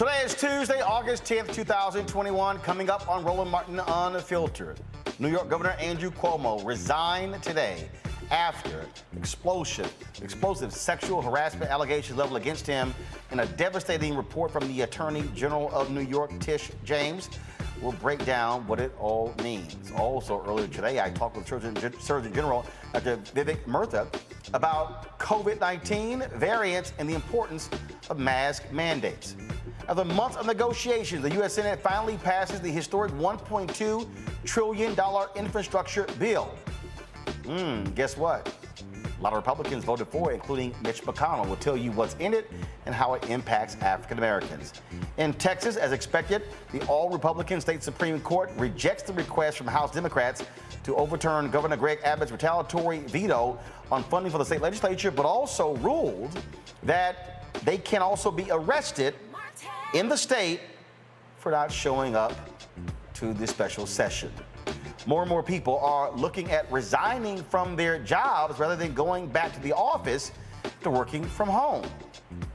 Today is Tuesday, August 10th, 2021. Coming up on Roland Martin Unfiltered. New York Governor Andrew Cuomo resigned today after explosive sexual harassment allegations leveled against him in a devastating report from the Attorney General of New York, Tish James. We'll break down what it all means. Also, earlier today, I talked with Surgeon General Dr. Vivek Murthy about COVID-19 variants and the importance of mask mandates. After months of negotiations, the U.S. Senate finally passes the historic $1.2 trillion infrastructure bill. Guess what? A lot of Republicans voted for it, including Mitch McConnell. We'll tell you what's in it and how it impacts African Americans. In Texas, as expected, the all-Republican state Supreme Court rejects the request from House Democrats to overturn Governor Greg Abbott's retaliatory veto on funding for the state legislature, but also ruled that they can also be arrested in the state for not showing up to the special session. More and more people are looking at resigning from their jobs rather than going back to the office to working from home.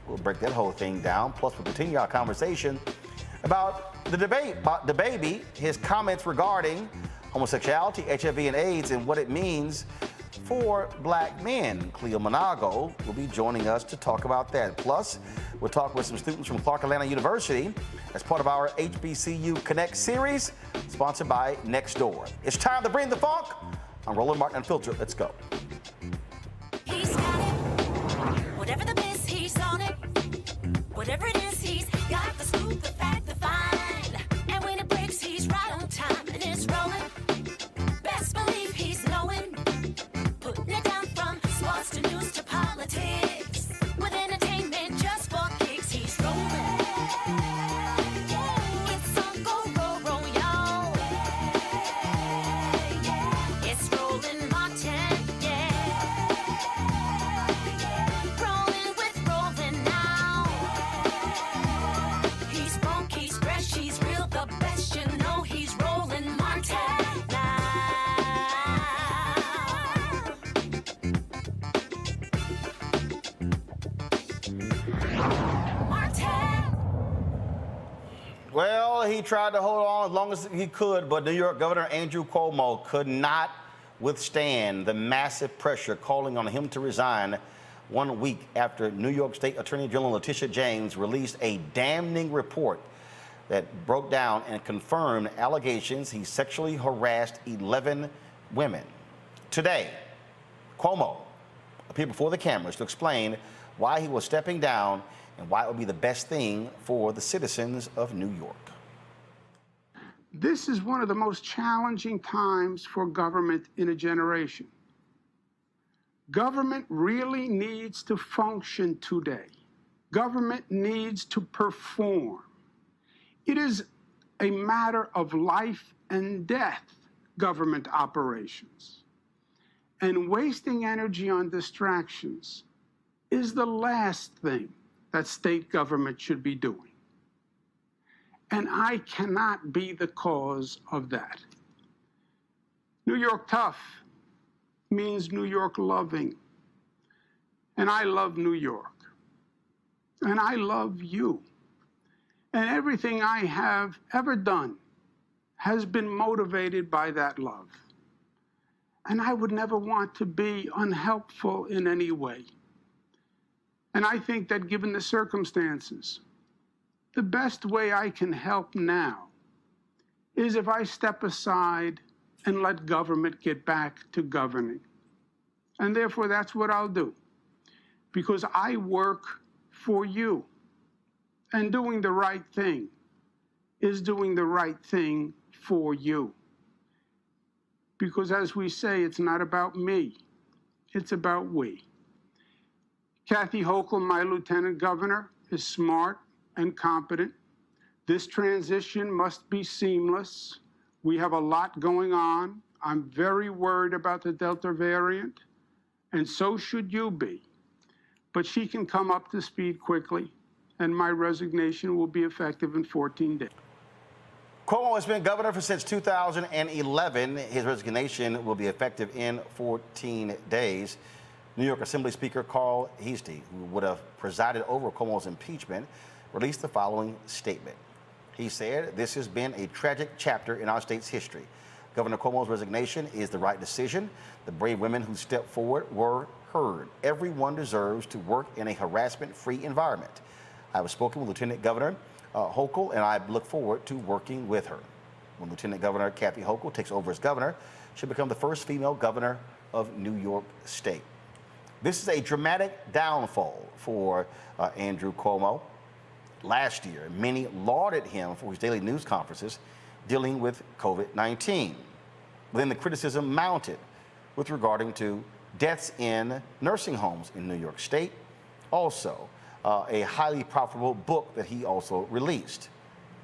We'll break that whole thing down. Plus, we'll continue our conversation about the debate about DaBaby, his comments regarding homosexuality, HIV, and AIDS, and what it means for black men. Cleo Monago will be joining us to talk about that. Plus, we'll talk with some students from Clark Atlanta University as part of our HBCU Connect series, sponsored by Nextdoor. It's time to bring the funk on Roland Martin Unfiltered. Let's go. He's got it. Whatever the miss, he's on it. Whatever it is, he's got the scoop, the fact, the find. And when it breaks, he's right on time and it's rolling. Best believe he's knowing. Putting it down from sports to news to politics. With entertainment just for kicks, he's rolling. It's on go, roll, y'all. It's Roland Martin, yeah. Rolling with Roland now. He's funky, he's fresh, he's real, the best, you know he's Roland Martin now. Well, he tried to hold on as long as he could, but New York Governor Andrew Cuomo could not withstand the massive pressure calling on him to resign 1 week after New York State Attorney General Tish James released a damning report that broke down and confirmed allegations he sexually harassed 11 women. Today, Cuomo appeared before the cameras to explain why he was stepping down and why it would be the best thing for the citizens of New York. This is one of the most challenging times for government in a generation. Government really needs to function today. Government needs to perform. It is a matter of life and death, government operations. And wasting energy on distractions is the last thing that state government should be doing. And I cannot be the cause of that. New York tough means New York loving. And I love New York. And I love you. And everything I have ever done has been motivated by that love. And I would never want to be unhelpful in any way. And I think that given the circumstances, the best way I can help now is if I step aside and let government get back to governing. And therefore, that's what I'll do, because I work for you. And doing the right thing is doing the right thing for you. Because as we say, it's not about me, it's about we. Kathy Hochul, my lieutenant governor, is smart and competent. This transition must be seamless. We have a lot going on. I'm very worried about the Delta variant, and so should you be. But she can come up to speed quickly, and my resignation will be effective in 14 days. Cuomo has been governor since 2011. His resignation will be effective in 14 days. New York Assembly Speaker Carl Heastie, who would have presided over Cuomo's impeachment, released the following statement. He said, "This has been a tragic chapter in our state's history. Governor Cuomo's resignation is the right decision. The brave women who stepped forward were heard. Everyone deserves to work in a harassment-free environment. I have spoken with Lieutenant Governor Hochul, and I look forward to working with her." When Lieutenant Governor Kathy Hochul takes over as governor, she'll become the first female governor of New York State. This is a dramatic downfall for Andrew Cuomo. Last year, many lauded him for his daily news conferences dealing with COVID-19. Then the criticism mounted with regarding to deaths in nursing homes in New York State. Also, a highly profitable book that he also released.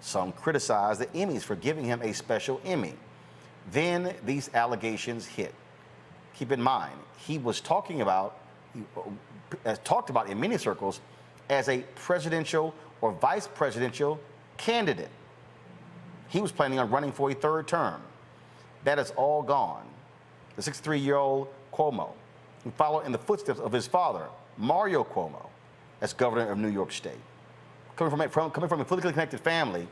Some criticized the Emmys for giving him a special Emmy. Then these allegations hit. Keep in mind, he was talked about in many circles as a presidential or vice presidential candidate. He was planning on running for a third term. That is all gone. The 63-year-old Cuomo, who followed in the footsteps of his father, Mario Cuomo, as governor of New York State, coming from a politically connected family,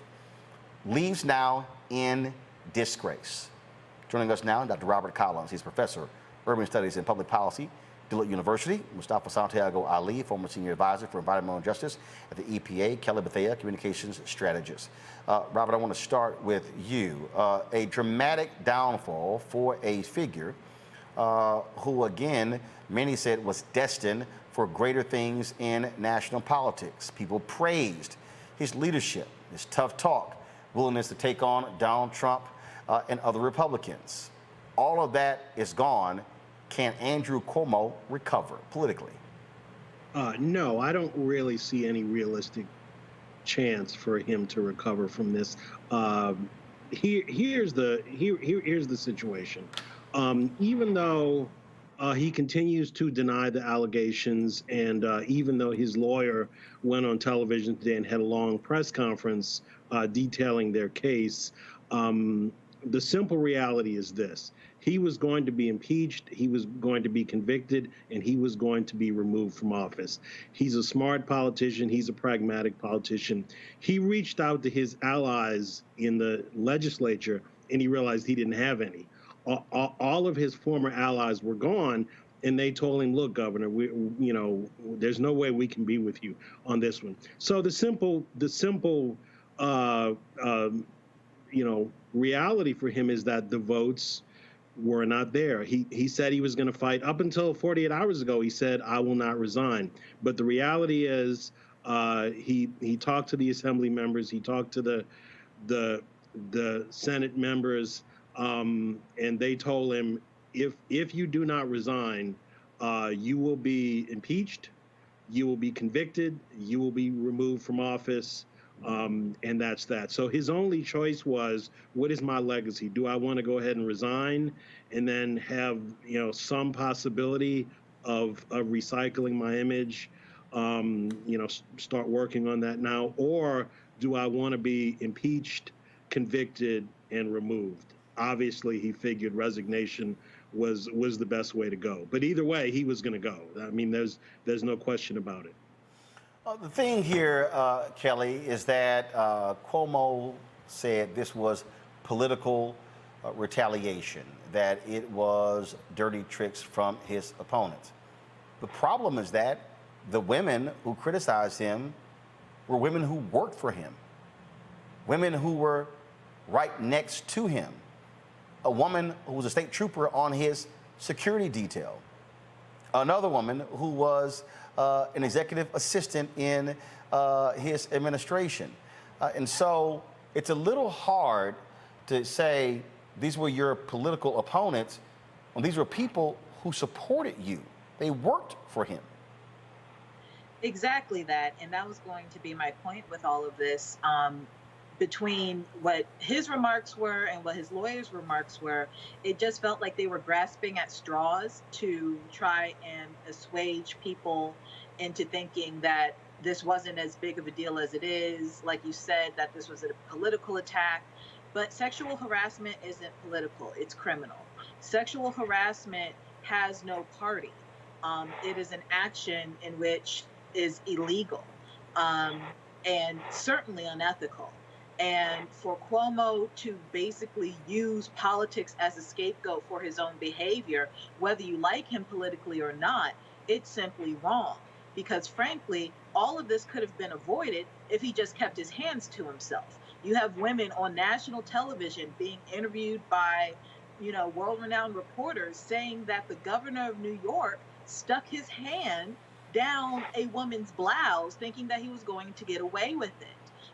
leaves now in disgrace. Joining us now, Dr. Robert Collins. He's professor of urban studies and public policy, Dillard University. Mustafa Santiago Ali, former senior advisor for environmental justice at the EPA. Kelly Bethea, communications strategist. Robert, I want to start with you. A dramatic downfall for a figure who, again, many said was destined for greater things in national politics. People praised his leadership, his tough talk, willingness to take on Donald Trump and other Republicans. All of that is gone. Can Andrew Cuomo recover politically? No, I don't really see any realistic chance for him to recover from this. Here's the situation. Even though he continues to deny the allegations, and even though his lawyer went on television today and had a long press conference detailing their case, the simple reality is this. He was going to be impeached, he was going to be convicted, and he was going to be removed from office. He's a smart politician, he's a pragmatic politician. He reached out to his allies in the legislature, and he realized he didn't have any. All of his former allies were gone, and they told him, "Look, Governor, there's no way we can be with you on this one." So the simple reality for him is that the votes were not there. He said he was going to fight. Up until 48 hours ago, he said, "I will not resign." But the reality is, he talked to the assembly members, he talked to the Senate members, and they told him, if you do not resign, you will be impeached, you will be convicted, you will be removed from office. And that's that. So his only choice was, what is my legacy? Do I want to go ahead and resign and then have, some possibility of recycling my image, start working on that now? Or do I want to be impeached, convicted, and removed? Obviously, he figured resignation was the best way to go. But either way, he was going to go. I mean, there's no question about it. The thing here, Kelly, is that Cuomo said this was political retaliation, that it was dirty tricks from his opponents. The problem is that the women who criticized him were women who worked for him, women who were right next to him, a woman who was a state trooper on his security detail, another woman who was an executive assistant in his administration. And so it's a little hard to say these were your political opponents when these were people who supported you. They worked for him. Exactly that. And that was going to be my point with all of this. Between what his remarks were and what his lawyer's remarks were, it just felt like they were grasping at straws to try and assuage people into thinking that this wasn't as big of a deal as it is. Like you said, that this was a political attack. But sexual harassment isn't political, it's criminal. Sexual harassment has no party. It is an action in which is illegal. and certainly unethical. And for Cuomo to basically use politics as a scapegoat for his own behavior, whether you like him politically or not, it's simply wrong. Because frankly, all of this could have been avoided if he just kept his hands to himself. You have women on national television being interviewed by, world-renowned reporters saying that the governor of New York stuck his hand down a woman's blouse thinking that he was going to get away with it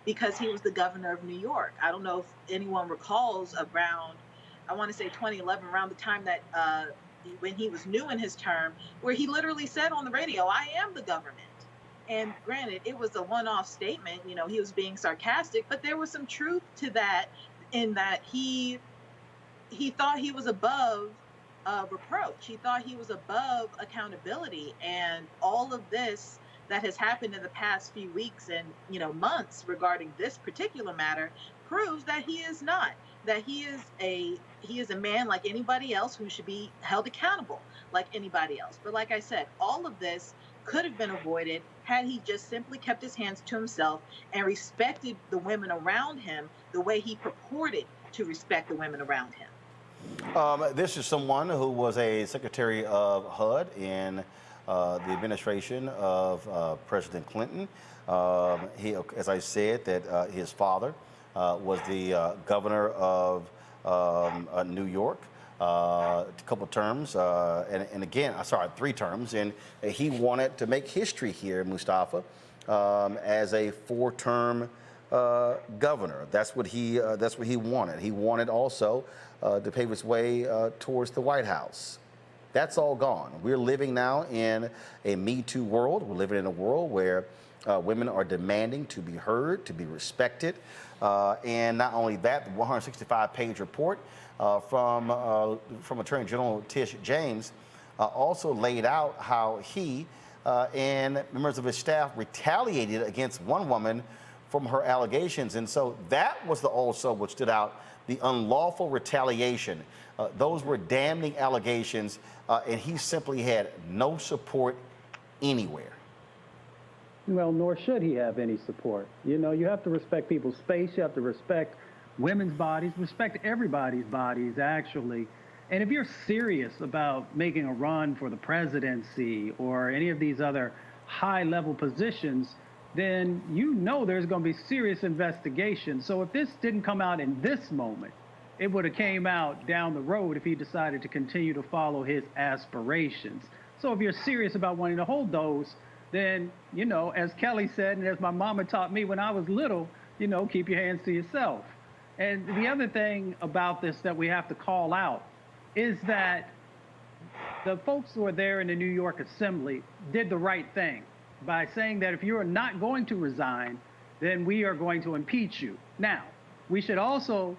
because he was the governor of New York. I don't know if anyone recalls around, I want to say 2011, around the time that when he was new in his term, where he literally said on the radio, "I am the government." And granted, it was a one-off statement, he was being sarcastic, but there was some truth to that, in that he thought he was above reproach. He thought he was above accountability. And all of this that has happened in the past few weeks and months regarding this particular matter proves that he is not. That he is a man like anybody else who should be held accountable like anybody else. But like I said, all of this could have been avoided had he just simply kept his hands to himself and respected the women around him the way he purported to respect the women around him. This is someone who was a secretary of HUD in the administration of President Clinton. He, as I said, that his father was the governor of New York, a couple of terms, and again, sorry, 3 terms, and he wanted to make history here, Mustafa, as a 4-term governor. That's what he wanted. He wanted also to pave his way towards the White House. That's all gone. We're living now in a Me Too world. We're living in a world where women are demanding to be heard, to be respected. And not only that, the 165-page report from Attorney General Tish James also laid out how he and members of his staff retaliated against one woman from her allegations. And so that was also what stood out, the unlawful retaliation. Those were damning allegations, and he simply had no support anywhere. Well, nor should he have any support. You have to respect people's space. You have to respect women's bodies, respect everybody's bodies, actually. And if you're serious about making a run for the presidency or any of these other high-level positions, then there's going to be serious investigation. So if this didn't come out in this moment, it would have came out down the road if he decided to continue to follow his aspirations. So if you're serious about wanting to hold those, then, as Kelly said, and as my mama taught me when I was little, keep your hands to yourself. And the other thing about this that we have to call out is that the folks who are there in the New York Assembly did the right thing by saying that if you're not going to resign, then we are going to impeach you. Now, we should also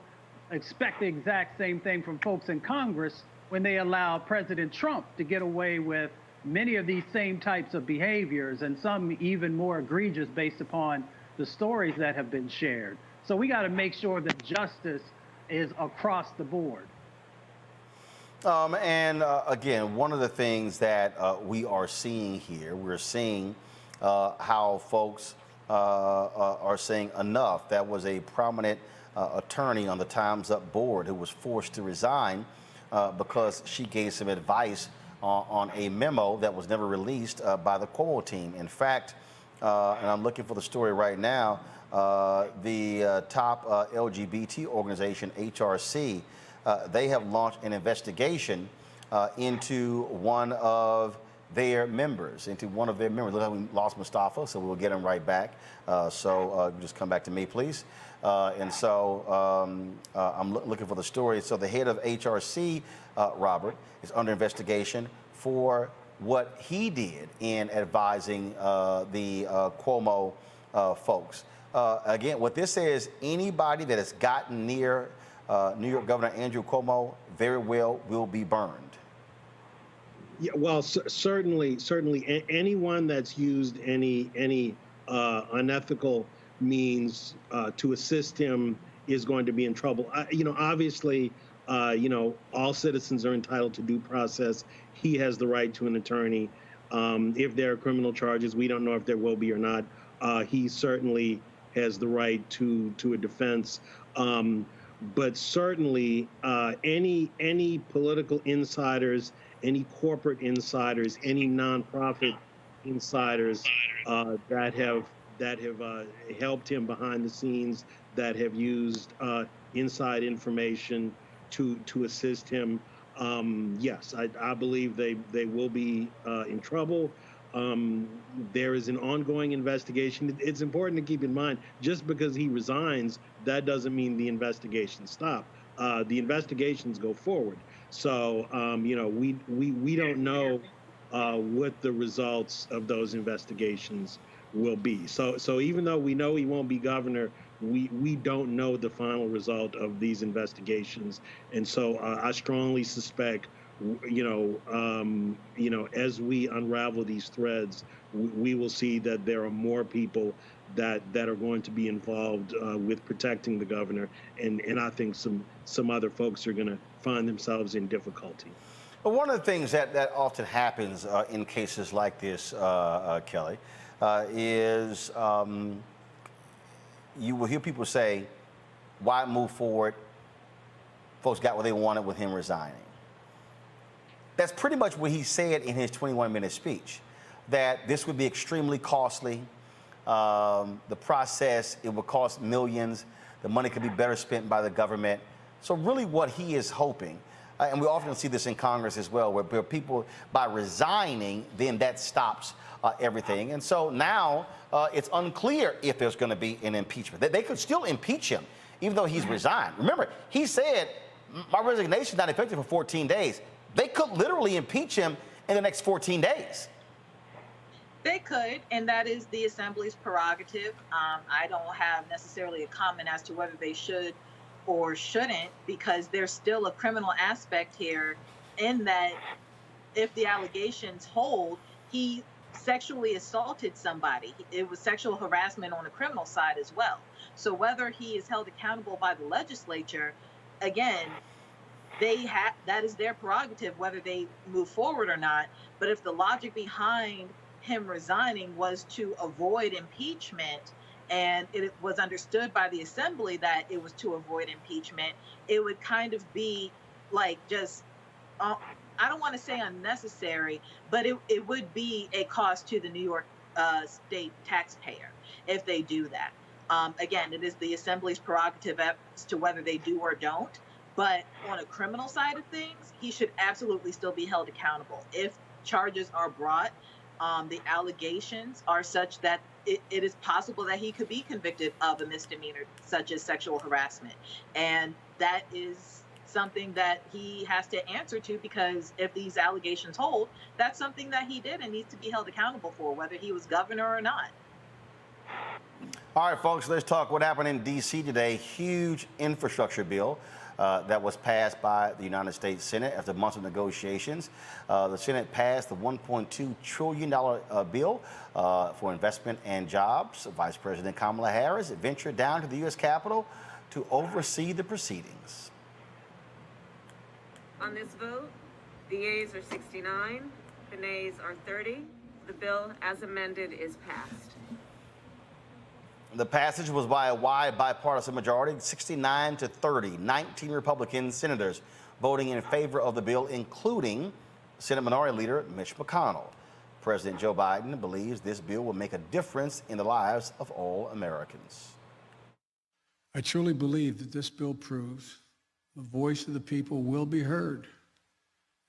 expect the exact same thing from folks in Congress when they allow President Trump to get away with many of these same types of behaviors, and some even more egregious based upon the stories that have been shared. So we got to make sure that justice is across the board. Again, one of the things that we are seeing here, we're seeing how folks are saying enough. That was a prominent attorney on the Time's Up board who was forced to resign because she gave some advice on a memo that was never released by the Cuomo team. In fact, and I'm looking for the story right now, the top LGBT organization, HRC, they have launched an investigation into one of their members. Look how we lost Mustafa, so we'll get him right back. Just come back to me, please. I'm looking for the story. So the head of HRC, Robert, is under investigation for what he did in advising the Cuomo folks. Again, what this says, anybody that has gotten near New York Governor Andrew Cuomo very well will be burned. Yeah, well, certainly, anyone that's used any unethical means to assist him is going to be in trouble. Obviously, all citizens are entitled to due process. He has the right to an attorney. If there are criminal charges, we don't know if there will be or not he certainly has the right to a defense. But certainly, any political insiders, any corporate insiders, any nonprofit insiders that have helped him behind the scenes, that have used inside information to assist him. Yes, I believe they will be in trouble. There is an ongoing investigation. It's important to keep in mind, just because he resigns, that doesn't mean the investigations stop. The investigations go forward. So, we don't know what the results of those investigations will be. So even though we know he won't be governor, we don't know the final result of these investigations. And so I strongly suspect, as we unravel these threads, we will see that there are more people that are going to be involved with protecting the governor, and I think some other folks are going to find themselves in difficulty. But one of the things that often happens in cases like this, Kelly, is you will hear people say, why move forward? Folks got what they wanted with him resigning. That's pretty much what he said in his 21-minute speech, that this would be extremely costly. The process, it would cost millions. The money could be better spent by the government. So really what he is hoping, and we often see this in Congress as well, where people, by resigning, then that stops everything. And so now it's unclear if there's going to be an impeachment. They could still impeach him, even though he's resigned. Remember, he said, my resignation is not effective for 14 days. They could literally impeach him in the next 14 days. They could, and that is the Assembly's prerogative. I don't have necessarily a comment as to whether they should or shouldn't, because there's still a criminal aspect here, in that if the allegations hold, he sexually assaulted somebody. It was sexual harassment on the criminal side as well. So whether he is held accountable by the legislature, again, that is their prerogative, whether they move forward or not. But if the logic behind him resigning was to avoid impeachment, and it was understood by the Assembly that it was to avoid impeachment, it would kind of be like just, I don't want to say unnecessary, but it would be a cost to the New York state taxpayer if they do that. Again, it is the Assembly's prerogative as to whether they do or don't. But on a criminal side of things, he should absolutely still be held accountable. If charges are brought, the allegations are such that it is possible that he could be convicted of a misdemeanor, such as sexual harassment. And that is something that he has to answer to, because if these allegations hold, that's something that he did and needs to be held accountable for, whether he was governor or not. All right, folks, let's talk what happened in D.C. today. Huge infrastructure bill that was passed by the United States Senate after months of negotiations. The Senate passed the $1.2 trillion bill for investment and jobs. Vice President Kamala Harris ventured down to the U.S. Capitol to oversee the proceedings. On this vote, the yeas are 69, the nays are 30. The bill, as amended, is passed. The passage was by a wide bipartisan majority, 69 to 30, 19 Republican senators voting in favor of the bill, including Senate Minority Leader Mitch McConnell. President Joe Biden believes this bill will make a difference in the lives of all Americans. I truly believe that this bill proves the voice of the people will be heard,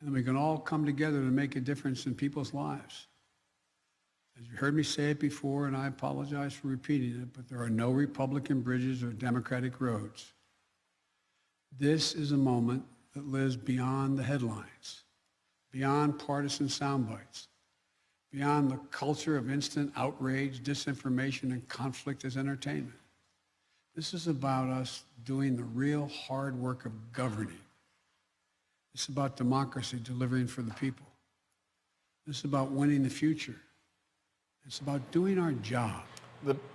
and we can all come together to make a difference in people's lives. As you heard me say it before, and I apologize for repeating it, but there are no Republican bridges or Democratic roads. This is a moment that lives beyond the headlines, beyond partisan sound bites, beyond the culture of instant outrage, disinformation, and conflict as entertainment. This is about us doing the real hard work of governing. It's about democracy delivering for the people. This is about winning the future. It's about doing our job.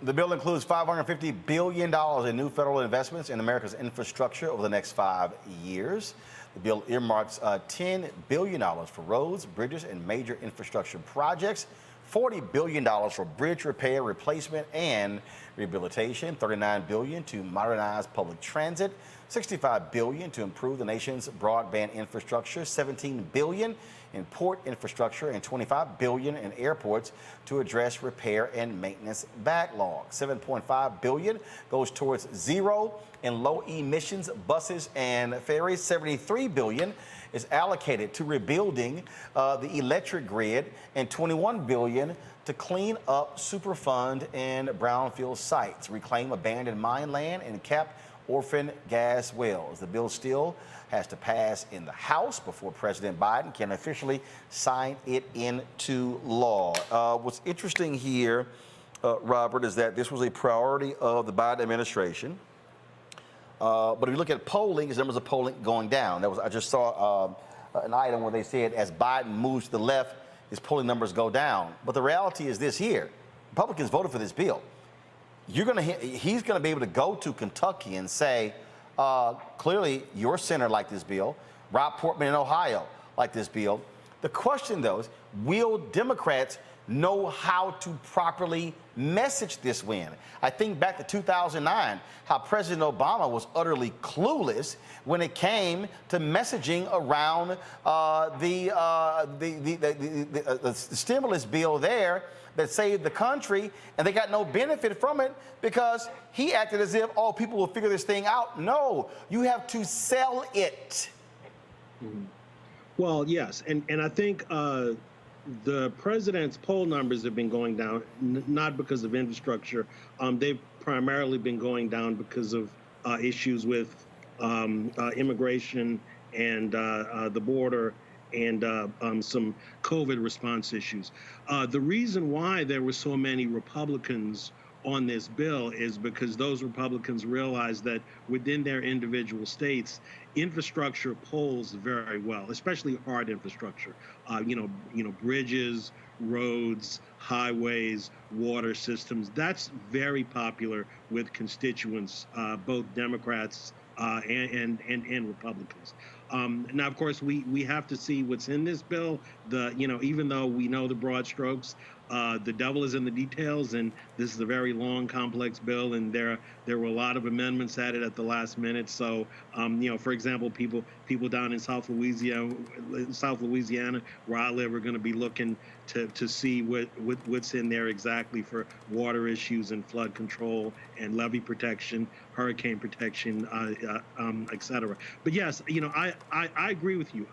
The bill includes $550 billion in new federal investments in America's infrastructure over the next 5 years. The bill earmarks $10 billion for roads, bridges, and major infrastructure projects $40 billion for bridge repair, replacement, and rehabilitation, $39 billion to modernize public transit, $65 billion to improve the nation's broadband infrastructure, $17 billion in port infrastructure, and $25 billion in airports to address repair and maintenance backlog. $7.5 billion goes towards zero and low emissions buses and ferries. $73 billion is allocated to rebuilding the electric grid, and $21 billion to clean up Superfund and brownfield sites, reclaim abandoned mine land, and cap orphan gas wells. The bill still has to pass in the House before President Biden can officially sign it into law. What's interesting here, Robert, is that this was a priority of the Biden administration. But if you look at polling, his numbers of polling going down. I just saw an item where they said as Biden moves to the left, his polling numbers go down. But the reality is this here: Republicans voted for this bill. He's going to be able to go to Kentucky and say, clearly your senator liked this bill. Rob Portman in Ohio liked this bill. The question, though, is will Democrats know how to properly message this win? I think back to 2009, how President Obama was utterly clueless when it came to messaging around the stimulus bill there that saved the country, and they got no benefit from it because he acted as if, oh, people will figure this thing out. No, you have to sell it. Mm-hmm. Well, yes, and I think the president's poll numbers have been going down, not because of infrastructure. They've primarily been going down because of issues with immigration and the border and some COVID response issues. The reason why there were so many Republicans on this bill is because those Republicans realized that within their individual states, infrastructure polls very well, especially hard infrastructure. Bridges, roads, highways, water systems. That's very popular with constituents, both Democrats and Republicans. Now, of course, we have to see what's in this bill. Even though we know the broad strokes, the devil is in the details, and this is a very long, complex bill, and there were a lot of amendments added at the last minute. So, for example, people down in South Louisiana, where I live, are going to be looking to see what's in there exactly for water issues and flood control and levee protection, hurricane protection, et cetera. But yes, I agree with you.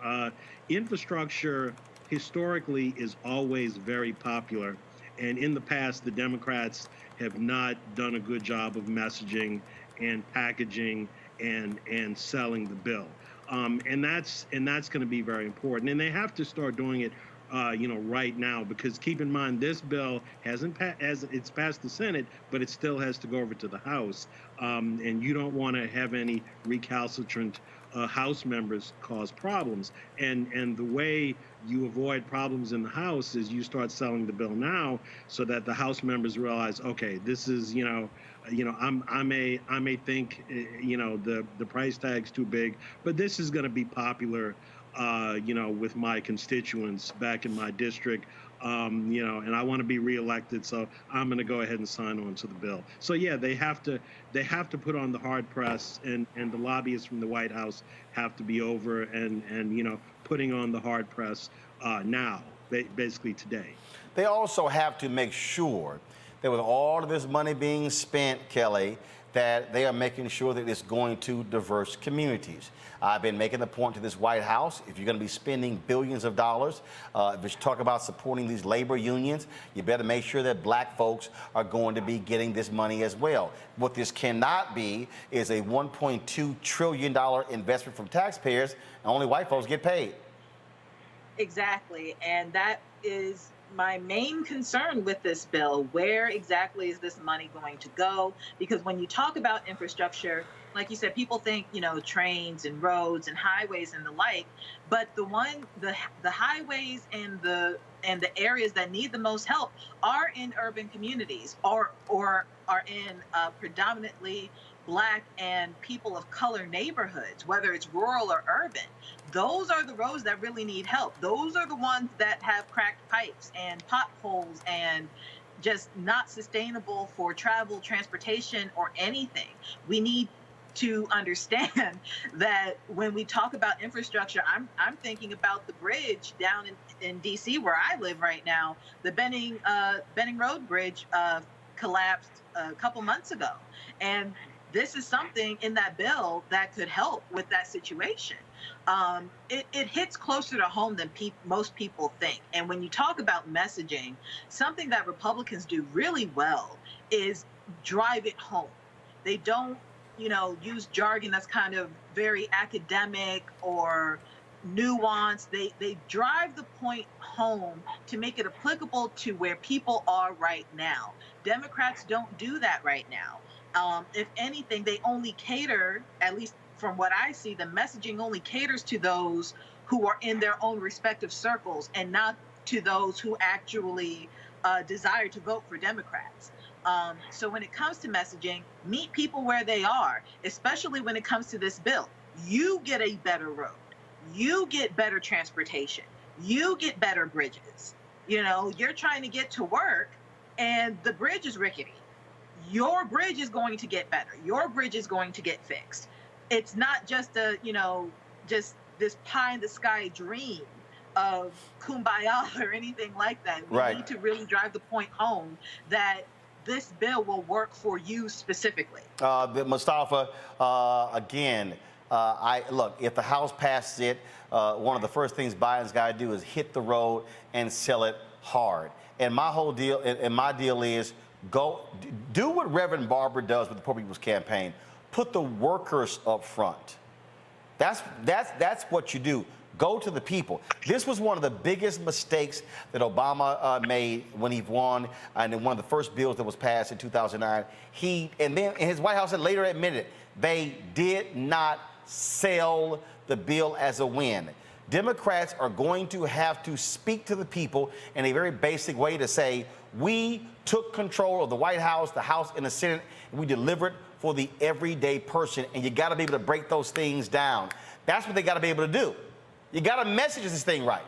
Infrastructure historically is always very popular, and in the past, the Democrats have not done a good job of messaging and packaging and selling the bill, and that's going to be very important. And they have to start doing it, right now, because keep in mind this bill it's passed the Senate, but it still has to go over to the House, and you don't want to have any recalcitrant House members cause problems. And the way you avoid problems in the House is you start selling the bill now, so that the House members realize, okay, this is, I may think, the price tag's too big, but this is going to be popular, with my constituents back in my district, and I want to be reelected, so I'm going to go ahead and sign on to the bill. So yeah, they have to put on the hard press, and the lobbyists from the White House have to be over and putting on the hard press now, basically today. They also have to make sure that with all of this money being spent, Kelly, that they are making sure that it's going to diverse communities. I've been making the point to this White House, if you're going to be spending billions of dollars, if you talk about supporting these labor unions, you better make sure that black folks are going to be getting this money as well. What this cannot be is a $1.2 trillion investment from taxpayers, and only white folks get paid. Exactly, and that is my main concern with this bill. Where exactly is this money going to go? Because when you talk about infrastructure, like you said, people think, trains and roads and highways and the like, but the highways and the areas that need the most help are in urban communities or are in predominantly Black and people of color neighborhoods, whether it's rural or urban. those are the roads that really need help. Those are the ones that have cracked pipes and potholes and just not sustainable for travel, transportation, or anything. We need to understand that when we talk about infrastructure, I'm thinking about the bridge down in DC where I live right now. The Benning Road Bridge collapsed a couple months ago, and this is something in that bill that could help with that situation. It hits closer to home than most people think. And when you talk about messaging, something that Republicans do really well is drive it home. They don't, use jargon that's kind of very academic or nuanced. They drive the point home to make it applicable to where people are right now. Democrats don't do that right now. If anything, they only cater, at least from what I see, the messaging only caters to those who are in their own respective circles and not to those who actually desire to vote for Democrats. So when it comes to messaging, meet people where they are, especially when it comes to this bill. You get a better road. You get better transportation. You get better bridges. You're trying to get to work and the bridge is rickety. Your bridge is going to get better. Your bridge is going to get fixed. It's not just just this pie in the sky dream of kumbaya or anything like that. We need to really drive the point home that this bill will work for you specifically. Mustafa, again, look, if the House passes it, one of the first things Biden's got to do is hit the road and sell it hard. And my whole deal, and my deal is do what Reverend Barber does with the Poor People's Campaign. Put the workers up front. That's what you do. Go to the people. This was one of the biggest mistakes that Obama made when he won, and in one of the first bills that was passed in 2009. And then his White House later admitted they did not sell the bill as a win. Democrats are going to have to speak to the people in a very basic way to say, we took control of the White House, the House, and the Senate, and we delivered for the everyday person. And you got to be able to break those things down. That's what they got to be able to do. You got to message this thing right.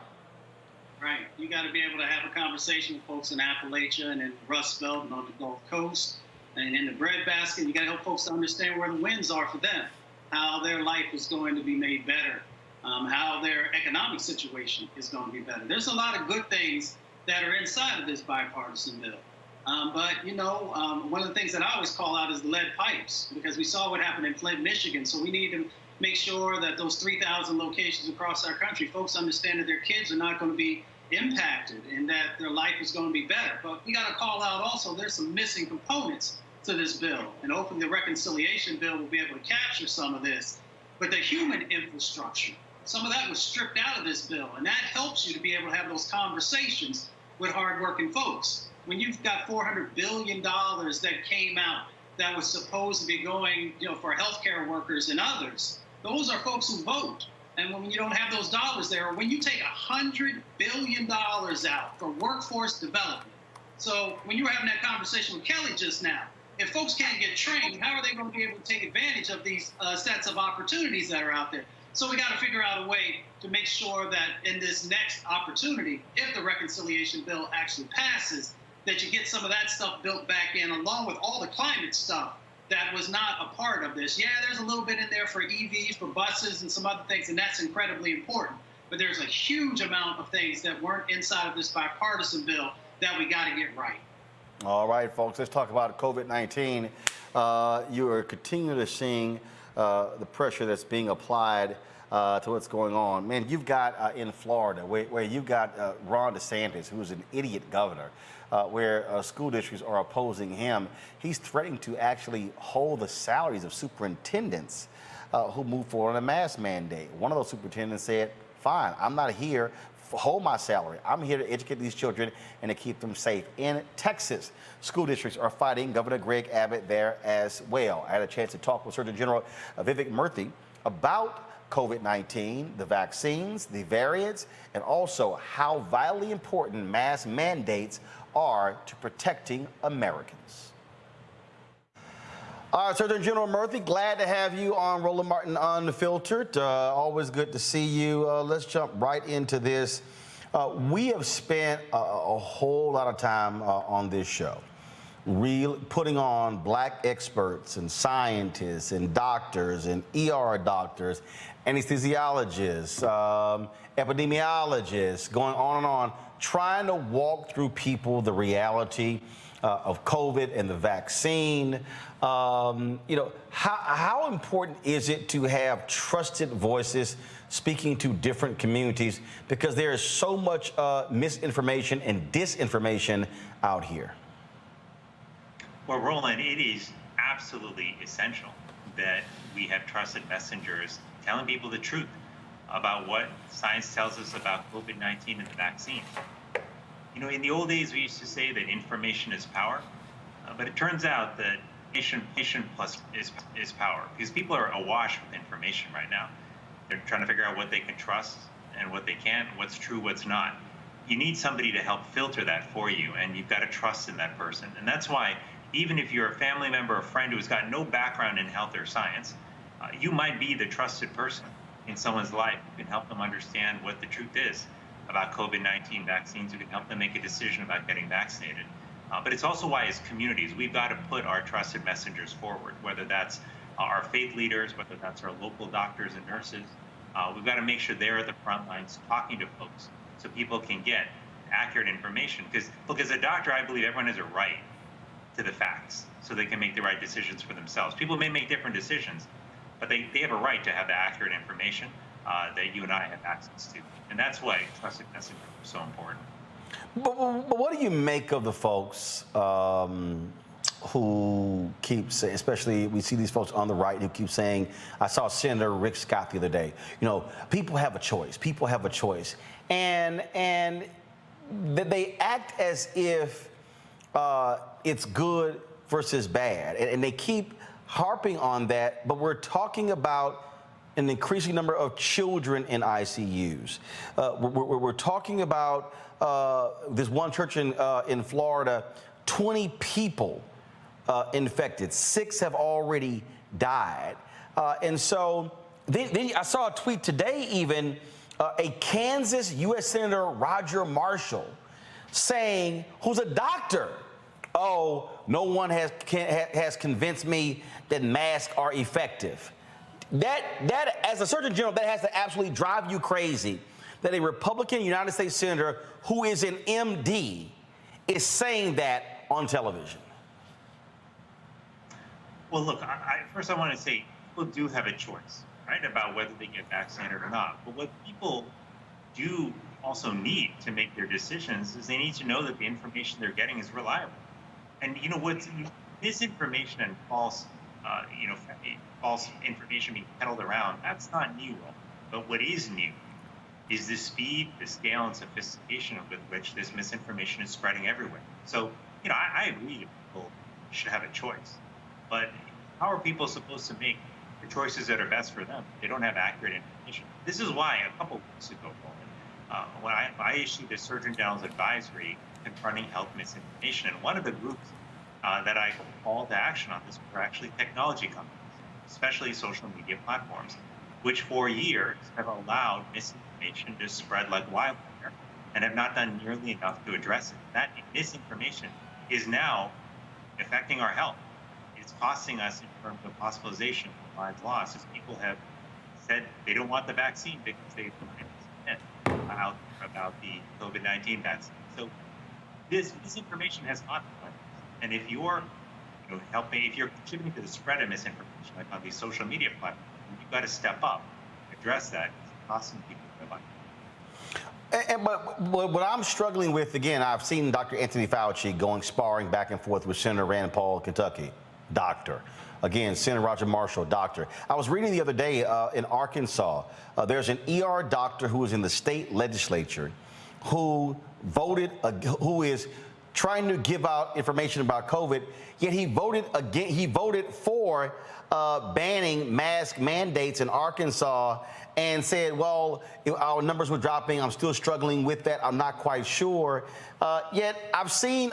Right. You got to be able to have a conversation with folks in Appalachia and in Rust Belt and on the Gulf Coast and in the breadbasket. You got to help folks to understand where the wins are for them, how their life is going to be made better, how their economic situation is going to be better. There's a lot of good things that are inside of this bipartisan bill. But, one of the things that I always call out is the lead pipes, because we saw what happened in Flint, Michigan. So we need to make sure that those 3,000 locations across our country, folks understand that their kids are not going to be impacted and that their life is going to be better. But we got to call out also there's some missing components to this bill. And hopefully the reconciliation bill will be able to capture some of this. But the human infrastructure, some of that was stripped out of this bill. And that helps you to be able to have those conversations with hardworking folks. When you've got $400 billion that came out that was supposed to be going, for healthcare workers and others, those are folks who vote. And when you don't have those dollars there, or when you take $100 billion out for workforce development. So when you were having that conversation with Kelly just now, if folks can't get trained, how are they going to be able to take advantage of these sets of opportunities that are out there? So we got to figure out a way to make sure that in this next opportunity, if the reconciliation bill actually passes, that you get some of that stuff built back in, along with all the climate stuff that was not a part of this. Yeah, there's a little bit in there for EVs, for buses, and some other things, and that's incredibly important. But there's a huge amount of things that weren't inside of this bipartisan bill that we got to get right. All right, folks, let's talk about COVID-19. You are continuing to seeing the pressure that's being applied to what's going on. Man, you've got in Florida, where you've got Ron DeSantis, who's an idiot governor, where school districts are opposing him. He's threatening to actually hold the salaries of superintendents who move forward on a mask mandate. One of those superintendents said, fine, I'm not here to hold my salary. I'm here to educate these children and to keep them safe. In Texas, school districts are fighting Governor Greg Abbott there as well. I had a chance to talk with Surgeon General Vivek Murthy about COVID-19, the vaccines, the variants, and also how vitally important mask mandates are to protecting Americans. All right, Surgeon General Murthy, glad to have you on Roland Martin Unfiltered. Always good to see you. Let's jump right into this. We have spent a whole lot of time on this show, putting on black experts and scientists and doctors and ER doctors, anesthesiologists, epidemiologists, going on and on, trying to walk through people the reality of COVID and the vaccine. How important is it to have trusted voices speaking to different communities, because there is so much misinformation and disinformation out here? Well, Roland, it is absolutely essential that we have trusted messengers telling people the truth about what science tells us about COVID-19 and the vaccine. You know, in the old days, we used to say that information is power, but it turns out that information plus is power, because people are awash with information right now. They're trying to figure out what they can trust and what they can't, what's true, what's not. You need somebody to help filter that for you, and you've got to trust in that person. And that's why, even if you're a family member or friend who's got no background in health or science, you might be the trusted person in someone's life who can help them understand what the truth is about COVID-19 vaccines, who can help them make a decision about getting vaccinated. But it's also why, as communities, we've got to put our trusted messengers forward, whether that's our faith leaders, whether that's our local doctors and nurses. We've got to make sure they're at the front lines talking to folks so people can get accurate information. Because, look, as a doctor, I believe everyone has a right to the facts so they can make the right decisions for themselves. People may make different decisions, but they have a right to have the accurate information that you and I have access to. And that's why trusted messengers are so important. But what do you make of the folks who keep saying, especially we see these folks on the right who keep saying, I saw Senator Rick Scott the other day, people have a choice, people have a choice. And they act as if it's good versus bad. And they keep harping on that, but we're talking about an increasing number of children in ICUs. We're talking about this one church in Florida, 20 people infected. 6 have already died. And so then I saw a tweet today even, a Kansas U.S. Senator Roger Marshall saying, who's a doctor, oh, no one has convinced me that masks are effective. That, as a Surgeon General, that has to absolutely drive you crazy, that a Republican United States Senator who is an MD is saying that on television. Well, look, first I want to say people do have a choice, right, about whether they get vaccinated or not. But what people do also need to make their decisions is they need to know that the information they're getting is reliable. And what's misinformation and false information being peddled around, that's not new. But what is new is the speed, the scale, and sophistication with which this misinformation is spreading everywhere. So, I agree that people should have a choice. But how are people supposed to make the choices that are best for them? They don't have accurate information. This is why a couple weeks ago, when I issued the Surgeon General's advisory confronting health misinformation, and one of the groups that I called to action on this were actually technology companies, especially social media platforms, which for years have allowed misinformation to spread like wildfire and have not done nearly enough to address it. That misinformation is now affecting our health. It's costing us in terms of hospitalization and lives lost, as people have said they don't want the vaccine because they've out about the COVID-19 vaccine. So this misinformation has consequences. And if you're if you're contributing to the spread of misinformation, like on these social media platforms, you've got to step up, address that. It's costing people their life. But what I'm struggling with, again, I've seen Dr. Anthony Fauci going sparring back and forth with Senator Rand Paul of Kentucky, doctor. Again, Senator Roger Marshall, doctor. I was reading the other day in Arkansas, there's an ER doctor who is in the state legislature who is trying to give out information about COVID, yet he voted for banning mask mandates in Arkansas and said, well, our numbers were dropping. I'm still struggling with that. I'm not quite sure. Yet I've seen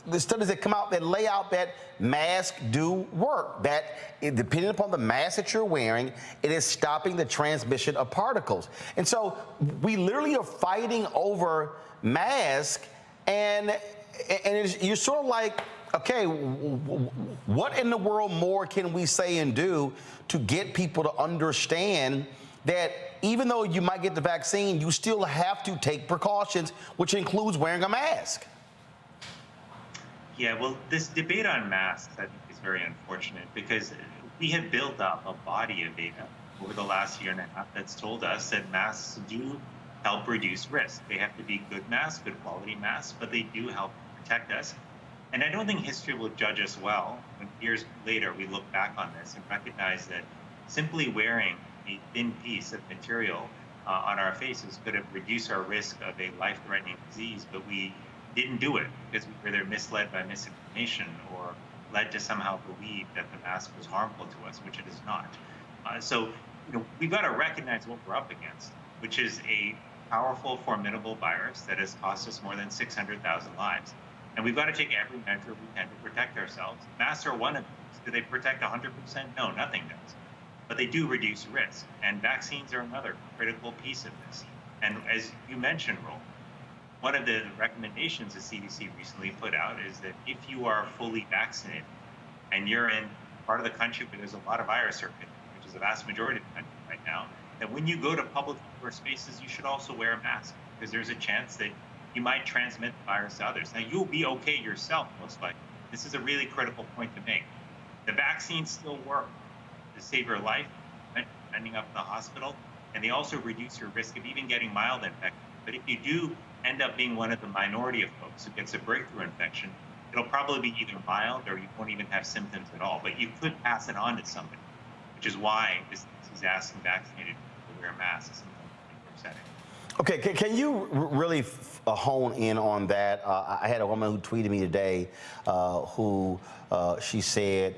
the studies that come out that lay out that masks do work, that depending upon the mask that you're wearing, it is stopping the transmission of particles. And so we literally are fighting over masks, and you're sort of like, okay, what in the world more can we say and do to get people to understand that even though you might get the vaccine, you still have to take precautions, which includes wearing a mask? Yeah, well, this debate on masks, I think, is very unfortunate because we have built up a body of data over the last year and a half that's told us that masks do help reduce risk. They have to be good masks, good quality masks, but they do help protect us. And I don't think history will judge us well when years later we look back on this and recognize that simply wearing a thin piece of material on our faces could have reduced our risk of a life-threatening disease, but we didn't do it because we were either misled by misinformation or led to somehow believe that the mask was harmful to us, which it is not. So we've got to recognize what we're up against, which is a powerful, formidable virus that has cost us more than 600,000 lives. And we've got to take every measure we can to protect ourselves. Masks are one of those. Do they protect 100%? No, nothing does. But they do reduce risk. And vaccines are another critical piece of this. And as you mentioned, Roland, one of the recommendations the CDC recently put out is that if you are fully vaccinated and you're in part of the country where there's a lot of virus circulating, which is the vast majority of the country right now, that when you go to public indoor spaces, you should also wear a mask because there's a chance that you might transmit the virus to others. Now, you'll be okay yourself, most likely. This is a really critical point to make. The vaccines still work to save your life, ending up in the hospital, and they also reduce your risk of even getting mild infection. But if you do end up being one of the minority of folks who gets a breakthrough infection, it'll probably be either mild or you won't even have symptoms at all. But you could pass it on to somebody, which is why this is asking vaccinated people to wear masks in the setting. Okay, can you really hone in on that? I had a woman who tweeted me today who she said,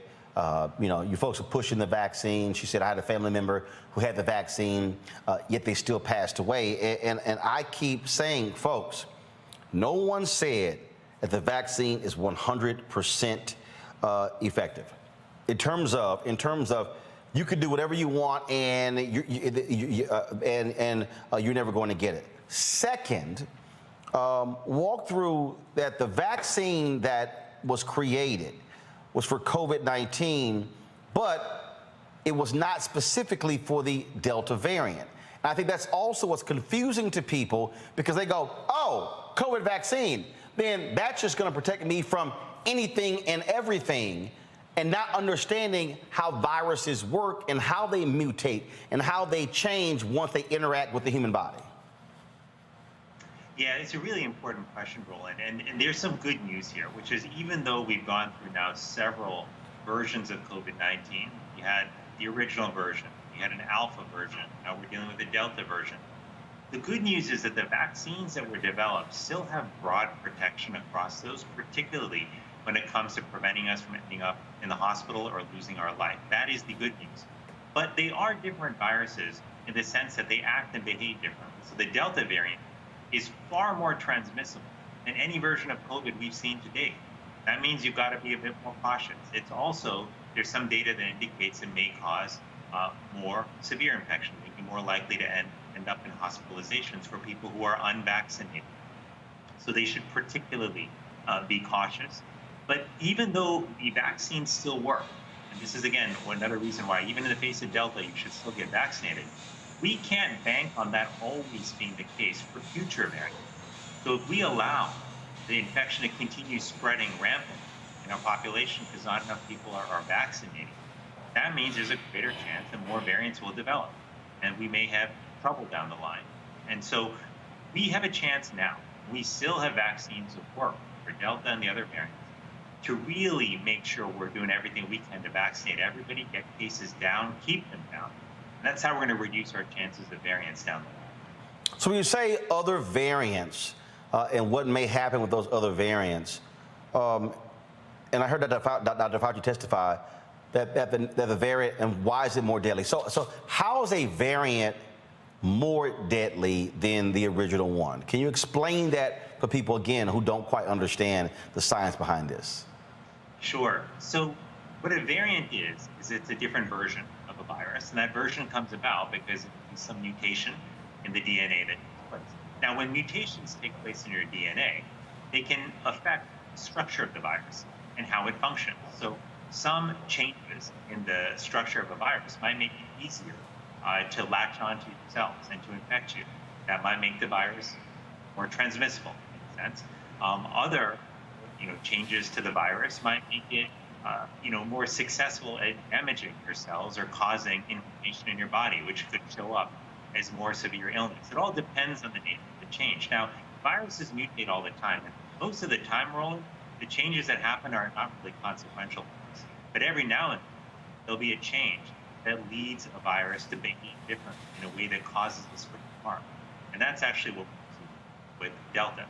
you folks are pushing the vaccine. She said, I had a family member who had the vaccine, yet they still passed away. And I keep saying, folks, no one said that the vaccine is 100% effective. In terms of you could do whatever you want, and you're never going to get it. Second, walk through that the vaccine that was created was for COVID-19, but it was not specifically for the Delta variant. And I think that's also what's confusing to people because they go, oh, COVID vaccine, then that's just going to protect me from anything and everything, and not understanding how viruses work and how they mutate and how they change once they interact with the human body. Yeah, it's a really important question, Roland. And there's some good news here, which is even though we've gone through now several versions of COVID-19, you had the original version, you had an alpha version, now we're dealing with the Delta version. The good news is that the vaccines that were developed still have broad protection across those, particularly when it comes to preventing us from ending up in the hospital or losing our life. That is the good news. But they are different viruses in the sense that they act and behave differently. So the Delta variant is far more transmissible than any version of COVID we've seen to date. That means you've got to be a bit more cautious. It's also, there's some data that indicates it may cause more severe infection, making more likely to end up in hospitalizations for people who are unvaccinated. So they should particularly be cautious. But even though the vaccines still work, and this is, again, another reason why even in the face of Delta, you should still get vaccinated, we can't bank on that always being the case for future variants. So if we allow the infection to continue spreading rampant in our population because not enough people are vaccinated, that means there's a greater chance that more variants will develop, and we may have trouble down the line. And so we have a chance now. We still have vaccines that work for Delta and the other variants to really make sure we're doing everything we can to vaccinate everybody, get cases down, keep them down. And that's how we're going to reduce our chances of variants down the line. So when you say other variants and what may happen with those other variants, and I heard that Dr. Fauci testify that the variant, and why is it more deadly? So how is a variant more deadly than the original one. Can you explain that for people, again, who don't quite understand the science behind this? Sure. So what a variant is it's a different version of a virus. And that version comes about because of some mutation in the DNA that takes place. Now, when mutations take place in your DNA, they can affect the structure of the virus and how it functions. So some changes in the structure of a virus might make it easier to latch onto your cells and to infect you. That might make the virus more transmissible, in a sense. Other changes to the virus might make it more successful at damaging your cells or causing inflammation in your body, which could show up as more severe illness. It all depends on the nature of the change. Now, viruses mutate all the time, and most of the time, Roland, the changes that happen are not really consequential. But every now and then, there'll be a change that leads a virus to behave differently in a way that causes this harm. And that's actually what we see with Delta.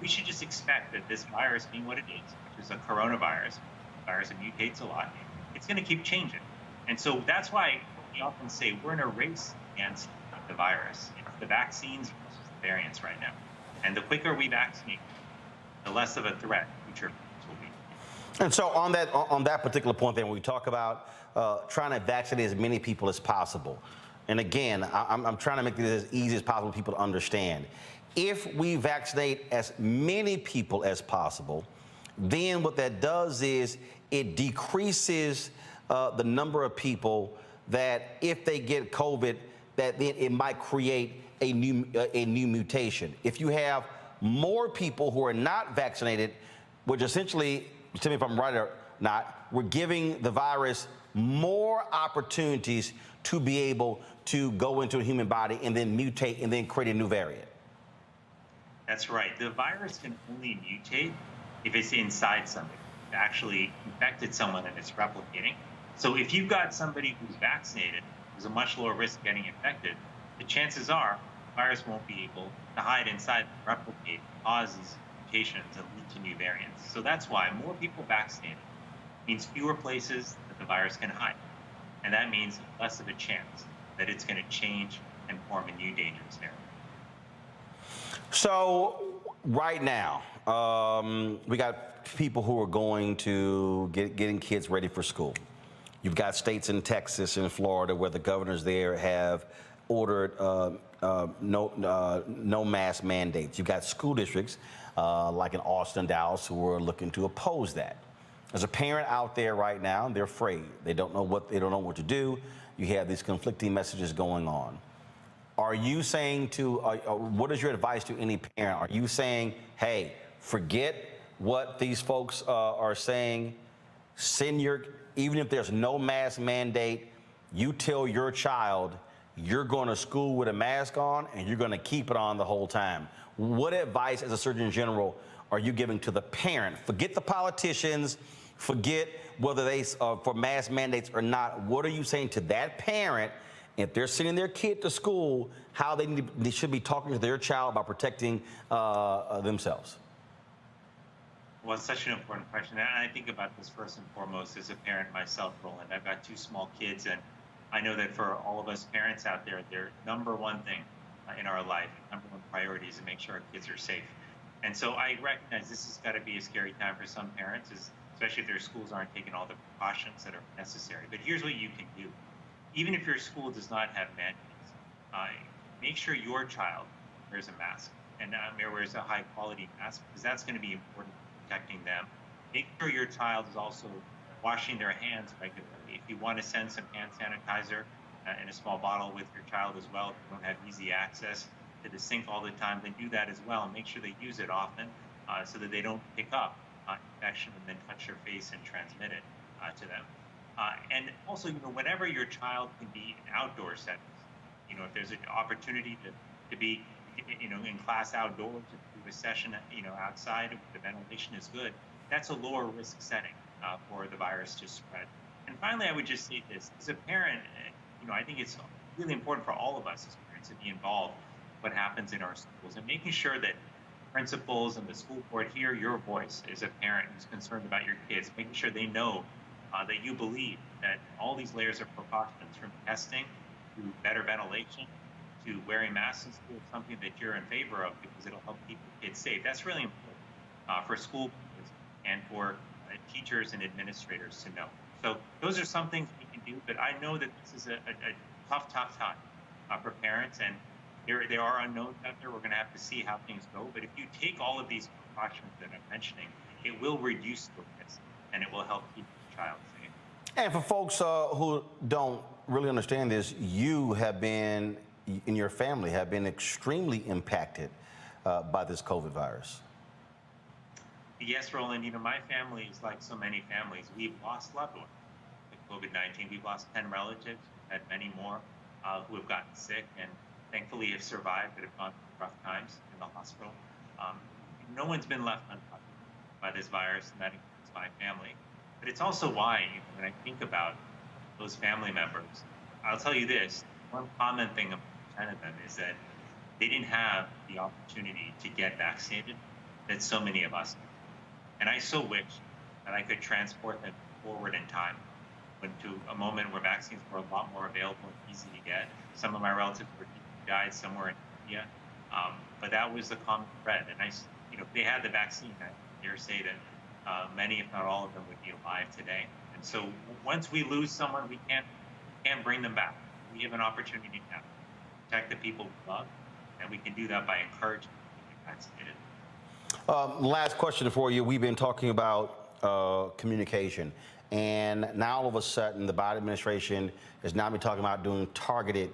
We should just expect that this virus, being what it is, which is a coronavirus, a virus that mutates a lot, it's going to keep changing. And so that's why we often say we're in a race against the virus. It's the vaccines versus the variants right now. And the quicker we vaccinate, the less of a threat future will be. And so on that particular point, then, when we talk about trying to vaccinate as many people as possible, and again, I'm trying to make this as easy as possible for people to understand. If we vaccinate as many people as possible, then what that does is it decreases the number of people that, if they get COVID, that then it might create a new mutation. If you have more people who are not vaccinated, which essentially, tell me if I'm right or not, we're giving the virus more opportunities to be able to go into a human body and then mutate and then create a new variant. That's right. The virus can only mutate if it's inside somebody. It actually infected someone and it's replicating. So if you've got somebody who's vaccinated, who's a much lower risk of getting infected, the chances are the virus won't be able to hide inside, replicate, cause these mutations and lead to new variants. So that's why more people vaccinated means fewer places that the virus can hide. And that means less of a chance that it's going to change and form a new dangerous variant. So right now, we got people who are going to getting kids ready for school. You've got states in Texas and Florida where the governors there have ordered no mask mandates. You've got school districts like in Austin, Dallas, who are looking to oppose that. As a parent out there right now, they're afraid. They don't know what to do. You have these conflicting messages going on. Are you saying what is your advice to any parent? Are you saying, hey, forget what these folks are saying, even if there's no mask mandate, you tell your child you're going to school with a mask on and you're going to keep it on the whole time? What advice as a Surgeon General are you giving to the parent? Forget the politicians, forget whether they for mask mandates or not. What are you saying to that parent if they're sending their kid to school, how they should be talking to their child about protecting themselves? Well, it's such an important question. And I think about this first and foremost as a parent myself, Roland. I've got 2 small kids, and I know that for all of us parents out there, their number one thing in our life, number one priority is to make sure our kids are safe. And so I recognize this has got to be a scary time for some parents, especially if their schools aren't taking all the precautions that are necessary. But here's what you can do. Even if your school does not have mandates, make sure your child wears a mask and wears a high quality mask, because that's going to be important for protecting them. Make sure your child is also washing their hands regularly. If you want to send some hand sanitizer in a small bottle with your child as well, if you don't have easy access to the sink all the time, then do that as well. And make sure they use it often so that they don't pick up infection and then touch their face and transmit it to them. And also, whenever your child can be in outdoor settings, if there's an opportunity to be, in class outdoors, to do a session, outside, if the ventilation is good, that's a lower risk setting for the virus to spread. And finally, I would just say this: as a parent, I think it's really important for all of us as parents to be involved in what happens in our schools and making sure that principals and the school board hear your voice as a parent who's concerned about your kids, making sure they know that you believe that all these layers of precautions, from testing to better ventilation to wearing masks in school something that you're in favor of because it'll help keep the kids safe. That's really important for school and for teachers and administrators to know. So those are some things we can do, but I know that this is a tough time for parents, and there are unknowns out there. We're going to have to see how things go. But if you take all of these precautions that I'm mentioning, it will reduce the risk, and it will help keep the child safe. And for folks who don't really understand this, you have been, and your family have been extremely impacted by this COVID virus. Yes, Roland, my family is like so many families. We've lost loved ones with COVID-19. We've lost 10 relatives, had many more who have gotten sick and thankfully have survived but have gone through rough times in the hospital. No one's been left untouched by this virus, and that includes my family. But it's also why, when I think about those family members, I'll tell you this, one common thing about 10 of them is that they didn't have the opportunity to get vaccinated that so many of us did. And I so wish that I could transport them forward in time to a moment where vaccines were a lot more available and easy to get. Some of my relatives died somewhere in India, but that was the common thread. And if they had the vaccine, I dare say that many, if not all of them, would be alive today. And so once we lose someone, we can't bring them back. We have an opportunity now to protect the people we love, and we can do that by encouraging them to get vaccinated. Last question for you. We've been talking about communication, and now all of a sudden the Biden administration is now talking about doing targeted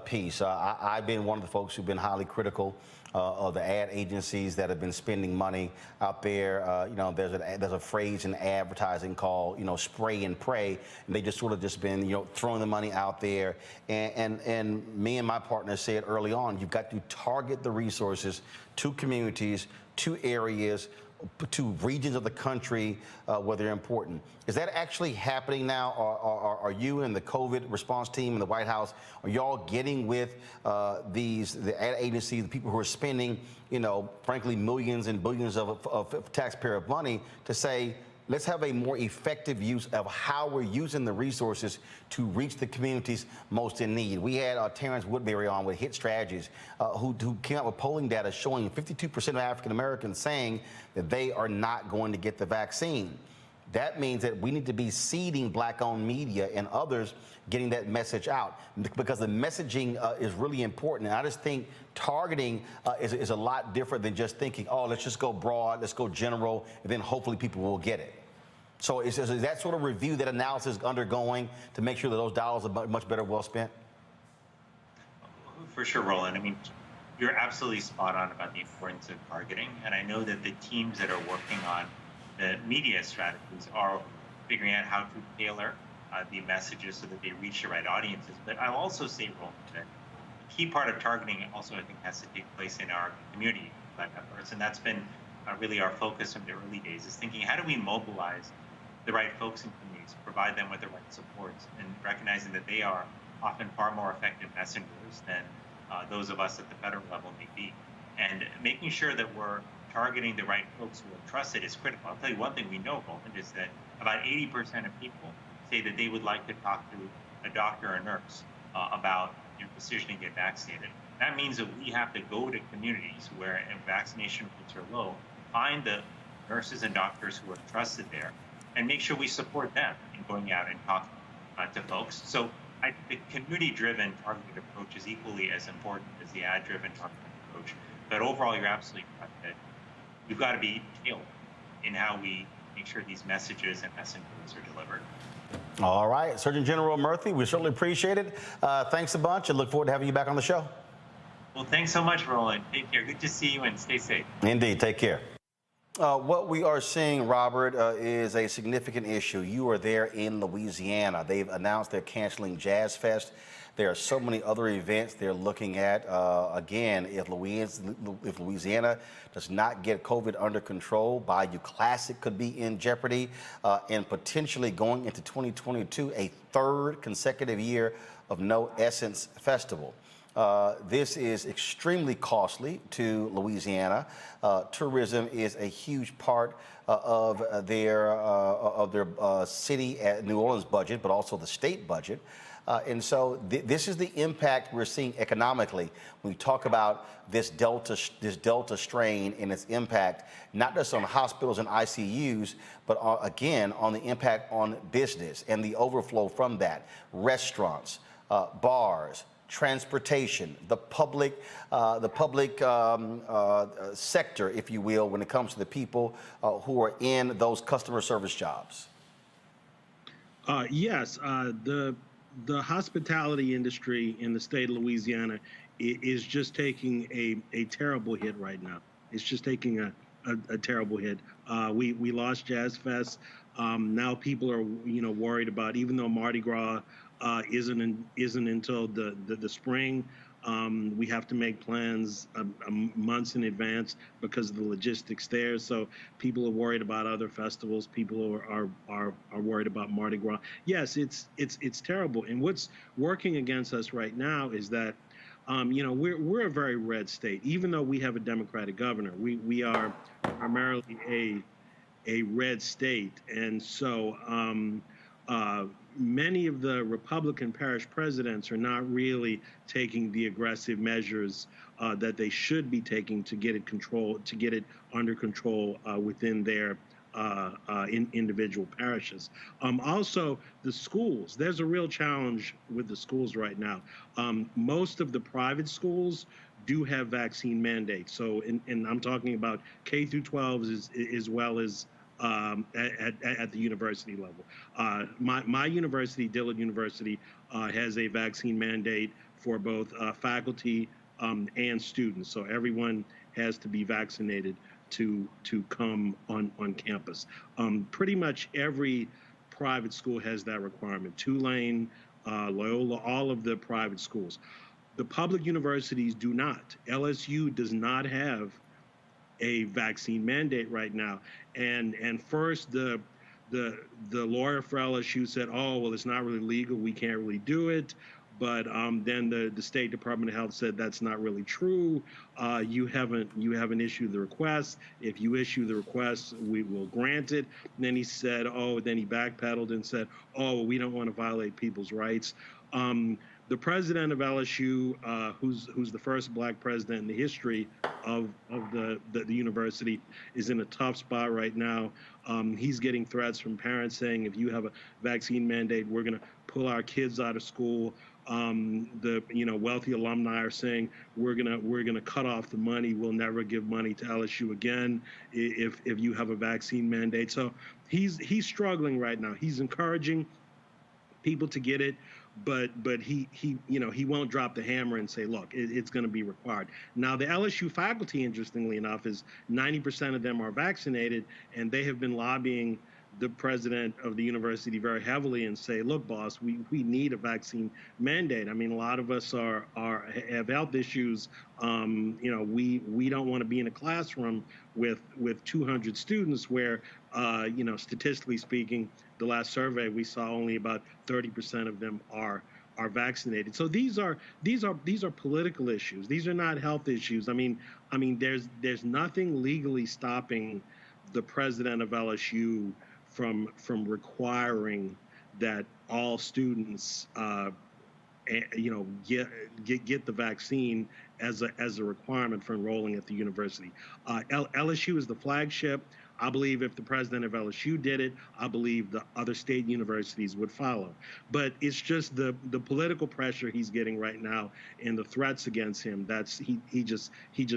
piece. I've been one of the folks who've been highly critical of the ad agencies that have been spending money out there. There's a phrase in advertising called spray and pray, and they just sort of been throwing the money out there. And me and my partner said early on, you've got to target the resources to communities, to areas, to regions of the country where they're important. Is that actually happening now? Are you and the COVID response team in the White House, are y'all getting with the ad agencies, the people who are spending, frankly, millions and billions of taxpayer money to say, let's have a more effective use of how we're using the resources to reach the communities most in need? We had Terrence Woodbury on with Hit Strategies, who came out with polling data showing 52% of African Americans saying that they are not going to get the vaccine. That means that we need to be seeding Black-owned media and others getting that message out, because the messaging is really important. And I just think targeting is a lot different than just thinking, oh, let's just go broad, let's go general, and then hopefully people will get it. So is that sort of review, that analysis undergoing to make sure that those dollars are much better well spent? For sure, Roland. I mean, you're absolutely spot on about the importance of targeting. And I know that the teams that are working on the media strategies are figuring out how to tailor the messages so that they reach the right audiences. But I'll also say, Roland, that a key part of targeting also, I think, has to take place in our community efforts. And that's been really our focus from the early days, is thinking, how do we mobilize the right folks in communities, provide them with the right supports, and recognizing that they are often far more effective messengers than those of us at the federal level may be. And making sure that we're targeting the right folks who are trusted is critical. I'll tell you one thing we know, Roland, is that about 80% of people say that they would like to talk to a doctor or nurse about their decision to get vaccinated. That means that we have to go to communities where vaccination rates are low, find the nurses and doctors who are trusted there, and make sure we support them in going out and talking to folks. So the community-driven targeted approach is equally as important as the ad-driven targeted approach. But overall, you're absolutely correct that we've got to be tailored in how we make sure these messages and messengers are delivered. All right, Surgeon General Murthy, we certainly appreciate it. Thanks a bunch, and look forward to having you back on the show. Well, thanks so much, Roland. Take care. Good to see you, and stay safe. Indeed, take care. What we are seeing, Robert, is a significant issue. You are there in Louisiana. They've announced they're canceling Jazz Fest. There are so many other events they're looking at. Again, if Louisiana does not get COVID under control, Bayou Classic could be in jeopardy, and potentially going into 2022, a third consecutive year of No Essence Festival. This is extremely costly to Louisiana. Tourism is a huge part of their city, New Orleans budget, but also the state budget. And so this is the impact we're seeing economically. When we talk about this Delta strain and its impact, not just on hospitals and ICUs, but again, on the impact on business and the overflow from that. Restaurants, bars, transportation, the public sector, if you will, when it comes to the people who are in those customer service jobs. Yes, the hospitality industry in the state of Louisiana is just taking a terrible hit right now. It's just taking a terrible hit. We lost Jazz Fest. Now people are worried about, even though Mardi Gras isn't until the spring. We have to make plans months in advance because of the logistics there. So people are worried about other festivals. People are worried about Mardi Gras. Yes, it's terrible. And what's working against us right now is that we're a very red state. Even though we have a Democratic governor, we are primarily a red state, and so many of the Republican parish presidents are not really taking the aggressive measures that they should be taking to get it under control within their individual parishes. Also, the schools. There's a real challenge with the schools right now. Most of the private schools do have vaccine mandates. So, and I'm talking about K through 12 as well as at the university level. My university, Dillard University, has a vaccine mandate for both faculty and students. So everyone has to be vaccinated to come on campus. Pretty much every private school has that requirement. Tulane, Loyola, all of the private schools. The public universities do not. LSU does not have a vaccine mandate right now. And first the lawyer for LSU said, oh, well, it's not really legal, we can't really do it. But then the State Department of Health said that's not really true. You haven't issued the request. If you issue the request, we will grant it. And then he said, then he backpedaled and said, well, we don't want to violate people's rights. The president of LSU, who's the first black president in the history of the university, is in a tough spot right now. He's getting threats from parents saying, if you have a vaccine mandate, we're going to pull our kids out of school. The wealthy alumni are saying we're gonna cut off the money. We'll never give money to LSU again if you have a vaccine mandate. So he's struggling right now. He's encouraging people to get it, but he won't drop the hammer and say, look, it's going to be required. Now the LSU faculty, interestingly enough, is 90% of them are vaccinated, and they have been lobbying the president of the university very heavily and say, look, boss, we need a vaccine mandate. I mean, a lot of us have health issues. We don't want to be in a classroom with 200 students where, statistically speaking, the last survey we saw only about 30% of them are vaccinated. So these are political issues. These are not health issues. I mean, there's nothing legally stopping the president of LSU from requiring that all students get the vaccine as a requirement for enrolling at the university. LSU is the flagship. I believe if the president of LSU did it, I believe the other state universities would follow. But it's just the political pressure he's getting right now and the threats against him. He just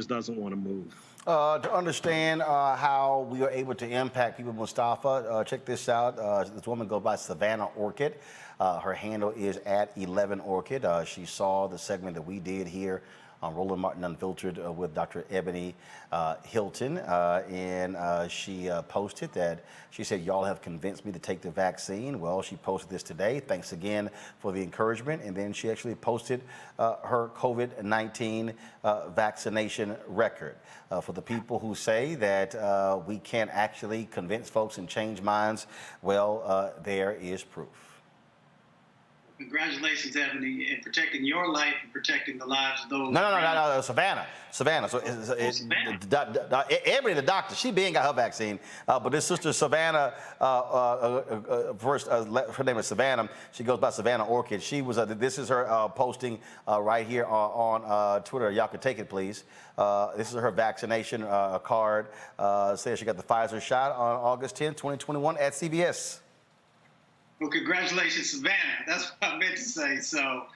doesn't want to move. To understand how we are able to impact people, Mustafa, check this out. This woman goes by Savannah Orchid. Her handle is @11Orchid. She saw the segment that we did here on Roland Martin Unfiltered with Dr. Ebony Hilton, and she posted that she said, y'all have convinced me to take the vaccine. Well, she posted this today. Thanks again for the encouragement. And then she actually posted her COVID-19 vaccination record. For the people who say that we can't actually convince folks and change minds, well, there is proof. Congratulations, Ebony, in protecting your life and protecting the lives of those. No, Savannah. So Ebony, the doctor, she being got her vaccine, but this sister Savannah, first, her name is Savannah. She goes by Savannah Orchid. She was. This is her posting right here on Twitter. Y'all can take it, please. This is her vaccination card. Says she got the Pfizer shot on August 10, 2021 at CVS. Well, congratulations, Savannah. That's what I meant to say. So,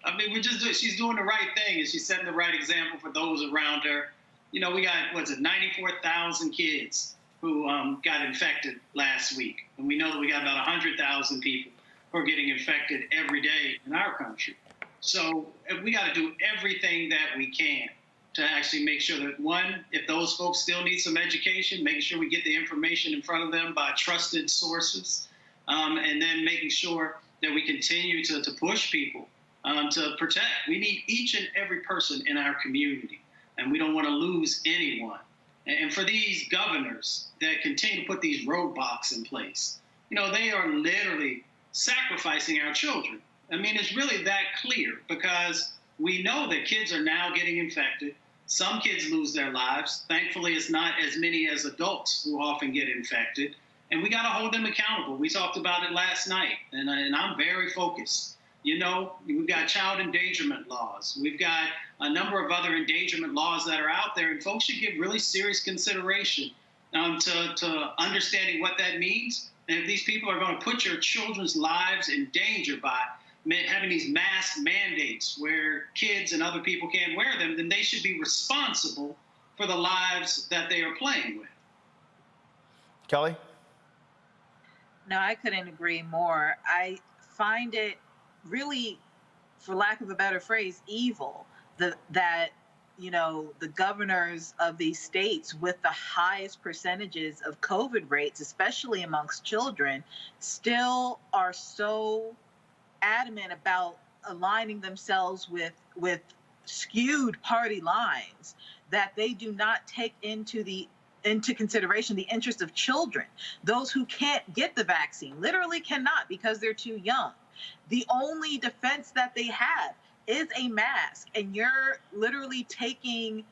I mean, she's doing the right thing, and she's setting the right example for those around her. You know, we got, 94,000 kids who got infected last week. And we know that we got about 100,000 people who are getting infected every day in our country. So we got to do everything that we can to actually make sure that, one, if those folks still need some education, making sure we get the information in front of them by trusted sources. And then making sure that we continue to push people to protect. We need each and every person in our community, and we don't want to lose anyone. And for these governors that continue to put these roadblocks in place, you know, they are literally sacrificing our children. I mean, it's really that clear, because we know that kids are now getting infected. Some kids lose their lives. Thankfully, it's not as many as adults who often get infected. And we got to hold them accountable. We talked about it last night, and I'm very focused. You know, we've got child endangerment laws. We've got a number of other endangerment laws that are out there, and folks should give really serious consideration to understanding what that means. And if these people are going to put your children's lives in danger by having these mask mandates where kids and other people can't wear them, then they should be responsible for the lives that they are playing with. Kelly? No, I couldn't agree more. I find it really, for lack of a better phrase, evil that, you know, the governors of these states with the highest percentages of COVID rates, especially amongst children, still are so adamant about aligning themselves with skewed party lines that they do not take into consideration the interest of children, those who can't get the vaccine, literally cannot because they're too young. The only defense that they have is a mask, and you're literally taking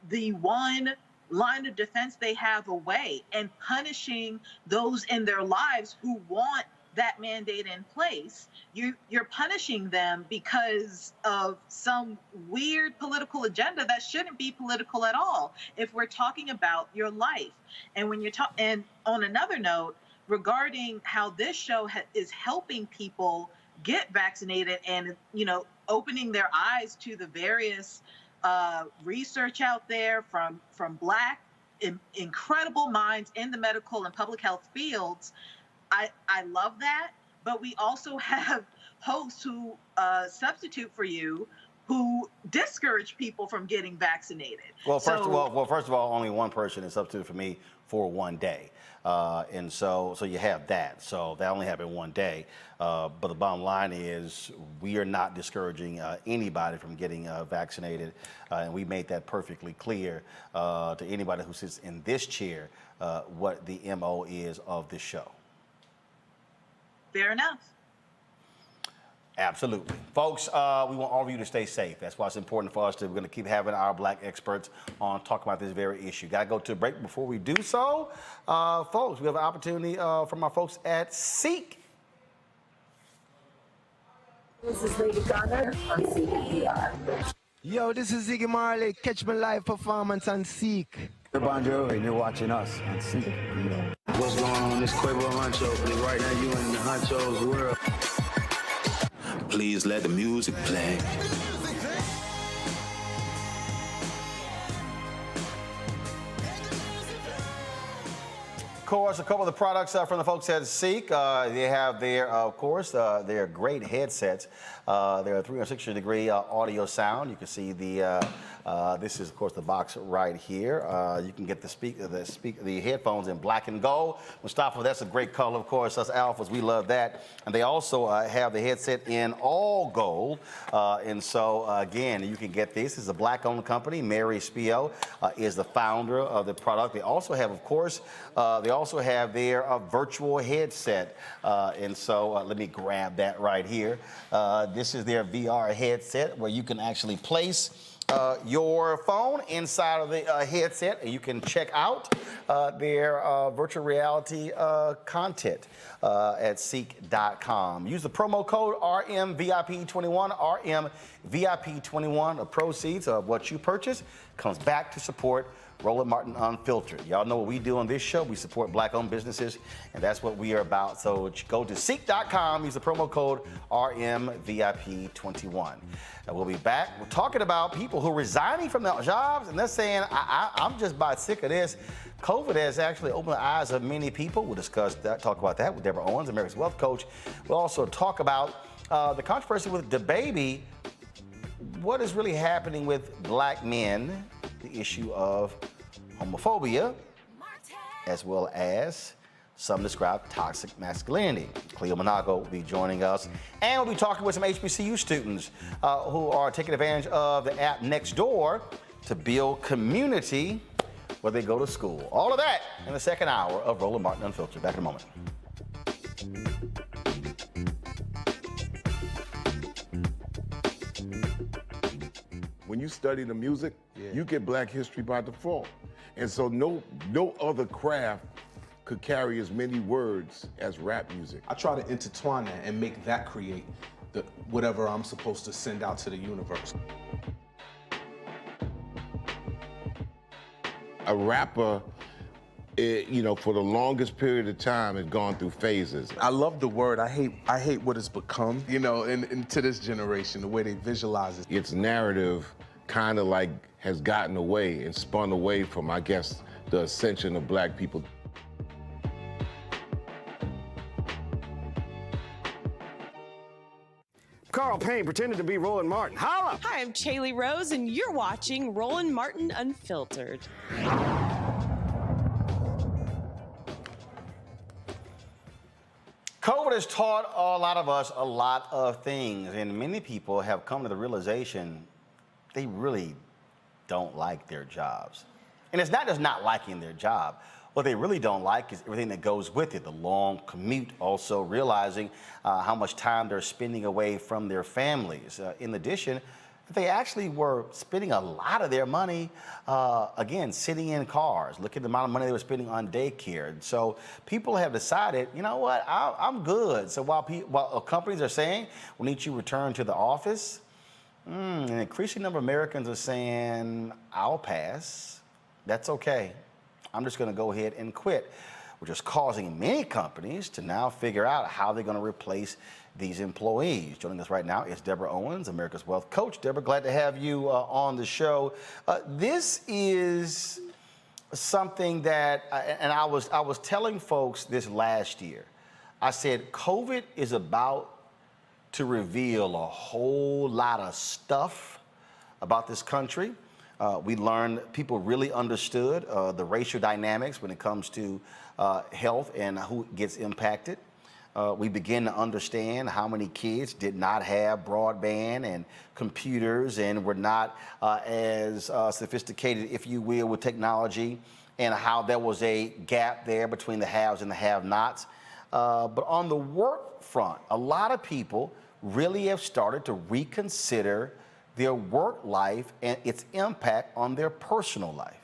the one line of defense they have away and punishing those in their lives who want that mandate in place. You're punishing them because of some weird political agenda that shouldn't be political at all if we're talking about your life. And when you're and on another note, regarding how this show is helping people get vaccinated and, you know, opening their eyes to the various research out there from Black incredible minds in the medical and public health fields, I love that. But we also have hosts who substitute for you, who discourage people from getting vaccinated. Well, first of all, only one person is substituted for me for one day. And so you have that. So that only happened one day. But the bottom line is we are not discouraging anybody from getting vaccinated. And we made that perfectly clear to anybody who sits in this chair what the MO is of this show. Fair enough. Absolutely. Folks, we want all of you to stay safe. That's why it's important for us we're going to keep having our Black experts on talking about this very issue. Got to go to a break. Before we do so, folks, we have an opportunity from our folks at Seek. This is Lady Gaga on CPR. Yo, this is Ziggy Marley. Catch my live performance on Seek. Bon Jovi, and you're watching us on Seek. What's going on? This Quavo Huncho. Right now, you in the Huncho's world. Please let the music play. Of course, a couple of the products from the folks at Seek. They have their, of course, their great headsets. They're a 360-degree audio sound. You can see the This is, of course, the box right here. You can get the headphones in black and gold. Mustafa, that's a great color, of course. Us alphas, we love that. And they also have the headset in all gold. And so, again, you can get this. This is a black-owned company. Mary Spio is the founder of the product. They also have, of course, their virtual headset. And so, let me grab that right here. This is their VR headset where you can actually place your phone inside of the headset, and you can check out their virtual reality content at seek.com. Use the promo code RMVIP21, RMVIP21. The proceeds of what you purchase comes back to support Roland Martin Unfiltered. Y'all know what we do on this show. We support black-owned businesses, and that's what we are about. So go to seek.com, use the promo code RMVIP21. And we'll be back. We're talking about people who are resigning from their jobs, and they're saying, I'm just about sick of this. COVID has actually opened the eyes of many people. We'll talk about that with Deborah Owens, America's Wealth Coach. We'll also talk about the controversy with DaBaby. What is really happening with black men, the issue of homophobia, as well as some describe toxic masculinity. Cleo Monago will be joining us, and we'll be talking with some HBCU students who are taking advantage of the app Nextdoor to build community where they go to school. All of that in the second hour of Roland Martin Unfiltered. Back in a moment. When you study the music, you get Black history by default. And so no other craft could carry as many words as rap music. I try to intertwine that and make that create whatever I'm supposed to send out to the universe. A rapper, for the longest period of time has gone through phases. I love the word. I hate what it's become, and to this generation, the way they visualize it. Its narrative kind of like has gotten away and spun away from, I guess, the ascension of Black people. Carl Payne pretended to be Roland Martin. Holla! Hi, I'm Chaley Rose, and you're watching Roland Martin Unfiltered. COVID has taught a lot of us a lot of things, and many people have come to the realization they really don't like their jobs. And it's not just not liking their job. What they really don't like is everything that goes with it, the long commute, also realizing how much time they're spending away from their families. In addition, they actually were spending a lot of their money, again, sitting in cars. Look at the amount of money they were spending on daycare. And so people have decided, you know what, I'm good. So while companies are saying, we need you to return to the office, an increasing number of Americans are saying, I'll pass. That's okay. I'm just going to go ahead and quit, which is causing many companies to now figure out how they're going to replace these employees. Joining us right now is Deborah Owens, America's Wealth Coach. Deborah, glad to have you on the show. This is something that, and I was telling folks this last year. I said, COVID is about to reveal a whole lot of stuff about this country. We learned people really understood the racial dynamics when it comes to health and who gets impacted. We begin to understand how many kids did not have broadband and computers and were not as sophisticated, if you will, with technology, and how there was a gap there between the haves and the have-nots. But on the work front, a lot of people really have started to reconsider their work life and its impact on their personal life.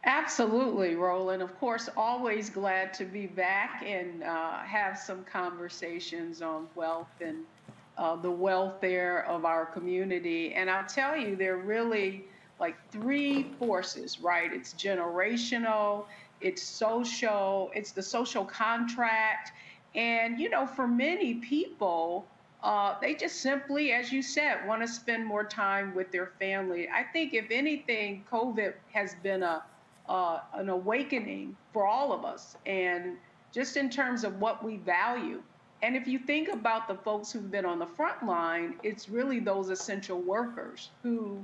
Absolutely, Roland. Of course, always glad to be back and have some conversations on wealth and the welfare of our community. And I'll tell you, there are really like three forces, right? It's generational, it's social, it's the social contract. And, for many people, they just simply, as you said, want to spend more time with their family. I think, if anything, COVID has been an awakening for all of us, and just in terms of what we value. And if you think about the folks who've been on the front line, it's really those essential workers who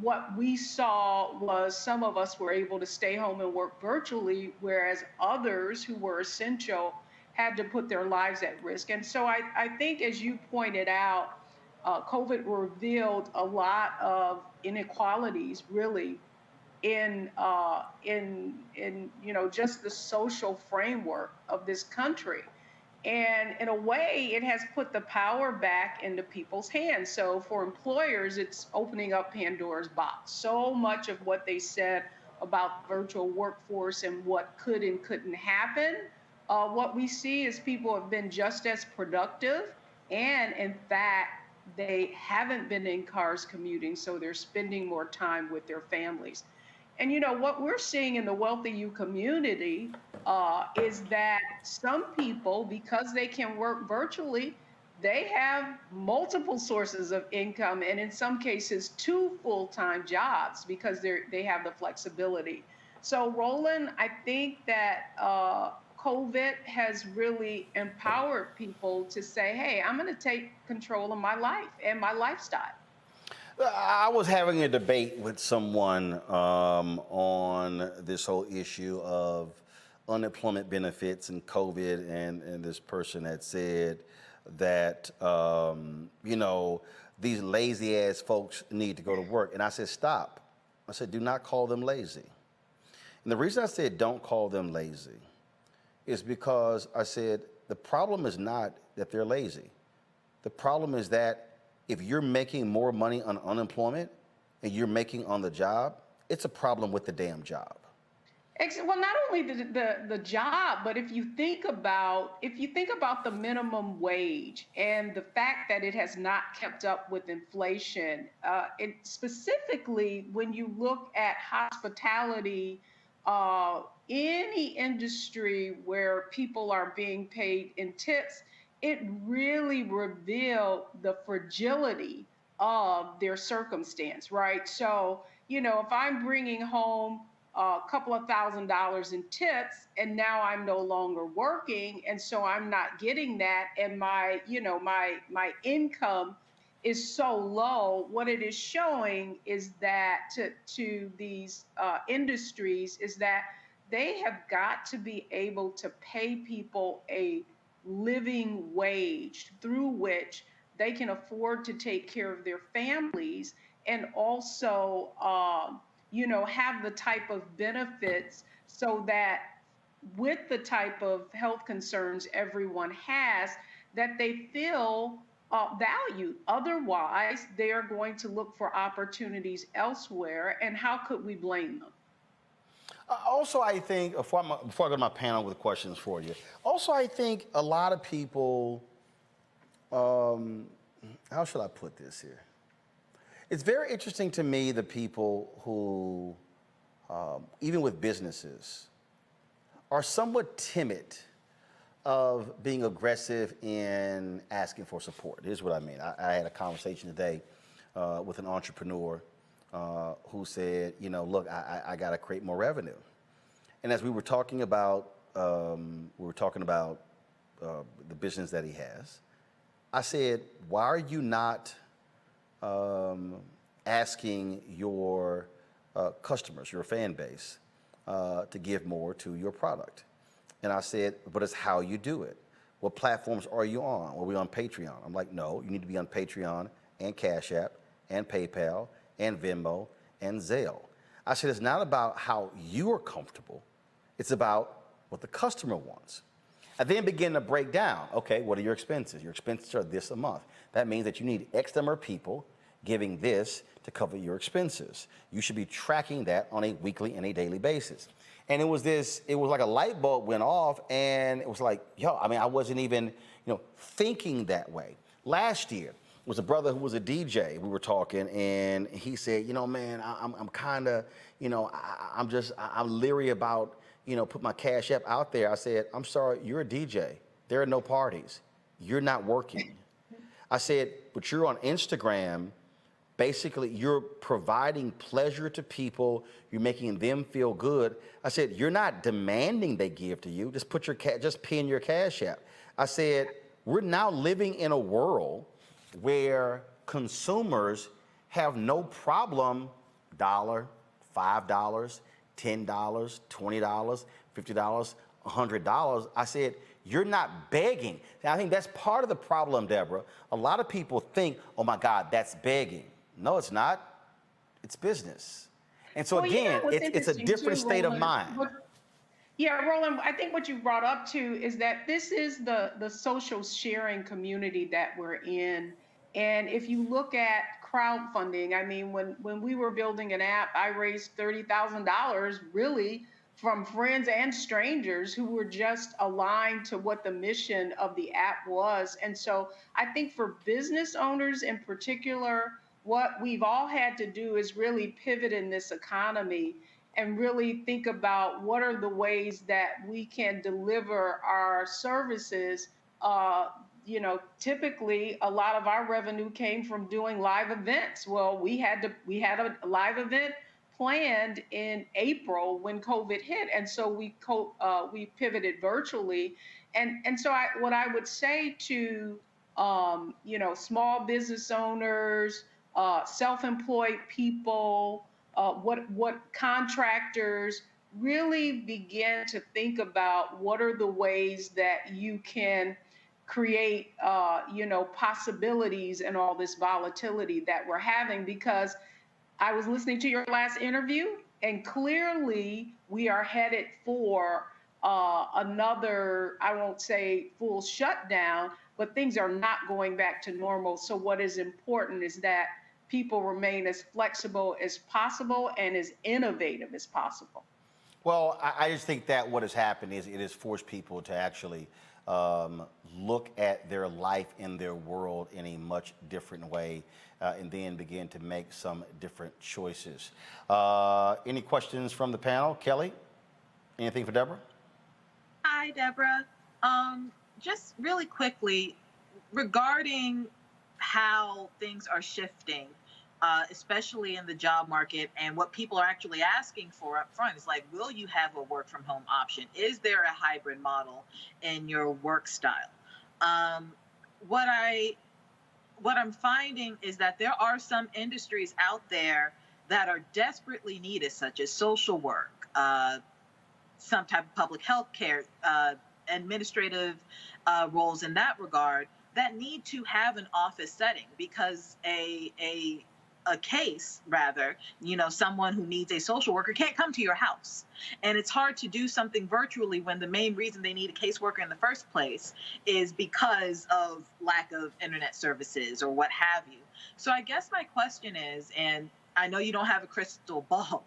what we saw was some of us were able to stay home and work virtually, whereas others who were essential had to put their lives at risk. And so I think, as you pointed out, COVID revealed a lot of inequalities, really, in just the social framework of this country. And in a way, it has put the power back into people's hands. So for employers, it's opening up Pandora's box. So much of what they said about virtual workforce and what could and couldn't happen, what we see is people have been just as productive. And in fact, they haven't been in cars commuting, so they're spending more time with their families. And what we're seeing in the Wealthy U community is that some people, because they can work virtually, they have multiple sources of income, and in some cases, 2 full-time jobs because they have the flexibility. So, Roland, I think that COVID has really empowered people to say, hey, I'm going to take control of my life and my lifestyle. I was having a debate with someone on this whole issue of unemployment benefits and COVID, and this person had said that, these lazy ass folks need to go to work. And I said, stop. I said, do not call them lazy. And the reason I said don't call them lazy is because I said the problem is not that they're lazy. The problem is that if you're making more money on unemployment and you're making on the job, it's a problem with the damn job. Well, not only the job, but if you think about the minimum wage and the fact that it has not kept up with inflation, and specifically when you look at hospitality, any industry where people are being paid in tips, it really revealed the fragility of their circumstance, right? So, if I'm bringing home a couple of $1,000s in tips and now I'm no longer working, and so I'm not getting that, and my income is so low, what it is showing is that to these industries is that they have got to be able to pay people a living wage through which they can afford to take care of their families and also, have the type of benefits so that with the type of health concerns everyone has, that they feel valued. Otherwise, they are going to look for opportunities elsewhere, and how could we blame them? Also, I think, before I go to my panel with questions for you, also I think a lot of people, how should I put this here? It's very interesting to me, the people who, even with businesses, are somewhat timid of being aggressive in asking for support. Here's what I mean. I had a conversation today with an entrepreneur who said, look, I got to create more revenue. And as we were talking about, the business that he has, I said, why are you not asking your customers, your fan base, to give more to your product? And I said, but it's how you do it. What platforms are you on? Are we on Patreon? I'm like, no, you need to be on Patreon and Cash App and PayPal and Venmo and Zelle. I said, it's not about how you are comfortable. It's about what the customer wants. I then begin to break down, okay, what are your expenses? Your expenses are this a month. That means that you need X number of people giving this to cover your expenses. You should be tracking that on a weekly and a daily basis. And it was like a light bulb went off, and it was like, I wasn't even, thinking that way. Last year was a brother who was a DJ. We were talking, and he said, man, I'm kind of, I'm leery about, put my Cash App out there. I said, I'm sorry, you're a DJ. There are no parties. You're not working. I said, but you're on Instagram. Basically, you're providing pleasure to people. You're making them feel good. I said, you're not demanding they give to you. Just just pin your Cash App. I said, we're now living in a world where consumers have no problem $1, $5, $10, $20, $50, $100. I said, you're not begging. I think that's part of the problem, Deborah. A lot of people think, oh my God, that's begging. No, it's not. It's business. And so Well, you know again, what's it's a interesting different too, state of Roland? mind. Yeah, Roland, I think what you brought up too is that this is the social sharing community that we're in. And if you look at crowdfunding, I mean, when we were building an app, I raised $30,000 really from friends and strangers who were just aligned to what the mission of the app was. And so I think for business owners in particular, what we've all had to do is really pivot in this economy and really think about what are the ways that we can deliver our services. You know, typically a lot of our revenue came from doing live events. Well, we had a live event planned in April when COVID hit, and so we pivoted virtually. And so what I would say to you know, small business owners, self-employed people, what contractors really begin to think about what are the ways that you can create, you know, possibilities and all this volatility that we're having. Because I was listening to your last interview, and clearly we are headed for another, I won't say full shutdown, but things are not going back to normal. So what is important is that people remain as flexible as possible and as innovative as possible. Well, I just think that what has happened is it has forced people to actually look at their life and their world in a much different way, and then begin to make some different choices. Any questions from the panel? Kelly, anything for Deborah? Hi, Deborah. Just really quickly, regarding how things are shifting, especially in the job market, and what people are actually asking for up front is like, will you have a work from home option? Is there a hybrid model in your work style? What I'm finding is that there are some industries out there that are desperately needed, such as social work, some type of public health care, administrative roles in that regard, that need to have an office setting, because a case, rather, you know, someone who needs a social worker can't come to your house. And it's hard to do something virtually when the main reason they need a caseworker in the first place is because of lack of internet services or what have you. So I guess my question is, and I know you don't have a crystal ball,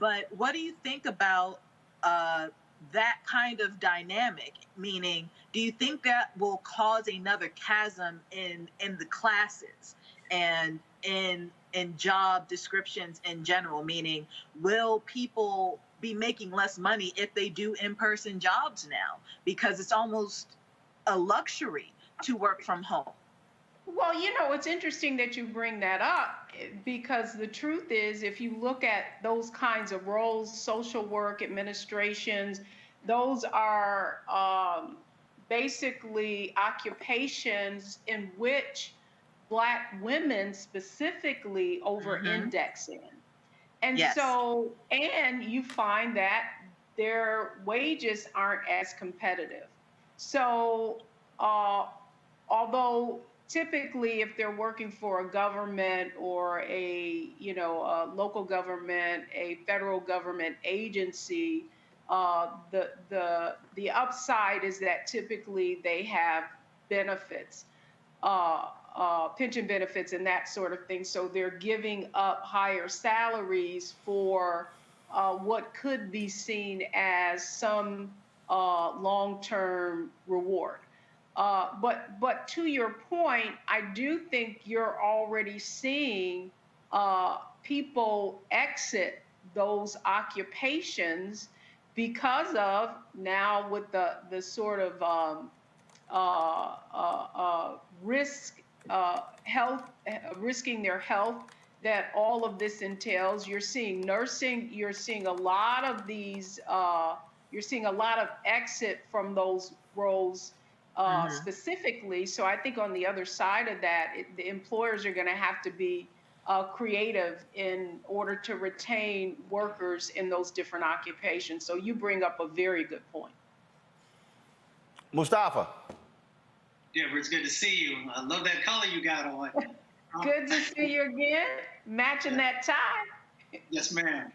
but what do you think about that kind of dynamic? Meaning, do you think that will cause another chasm in the classes and in job descriptions in general? Meaning, will people be making less money if they do in-person jobs now, because it's almost a luxury to work from home? Well, you know, it's interesting that you bring that up, because the truth is, if you look at those kinds of roles, social work, administrations, those are basically occupations in which Black women specifically over-index in. And Yes. so, and you find that their wages aren't as competitive. So, although typically if they're working for a government or a, you know, a local government, a federal government agency, the upside is that typically they have benefits, pension benefits and that sort of thing. So they're giving up higher salaries for what could be seen as some long-term reward. But to your point, I do think you're already seeing people exit those occupations because of now with the sort of risking their health that all of this entails. You're seeing nursing. You're seeing a lot of these. You're seeing a lot of exit from those roles. Specifically. So I think on the other side of that, the employers are going to have to be creative in order to retain workers in those different occupations. So you bring up a very good point. Mustafa. Deborah, it's good to see you. I love that color you got on. Good to see you again. Matching that tie. Yes, ma'am.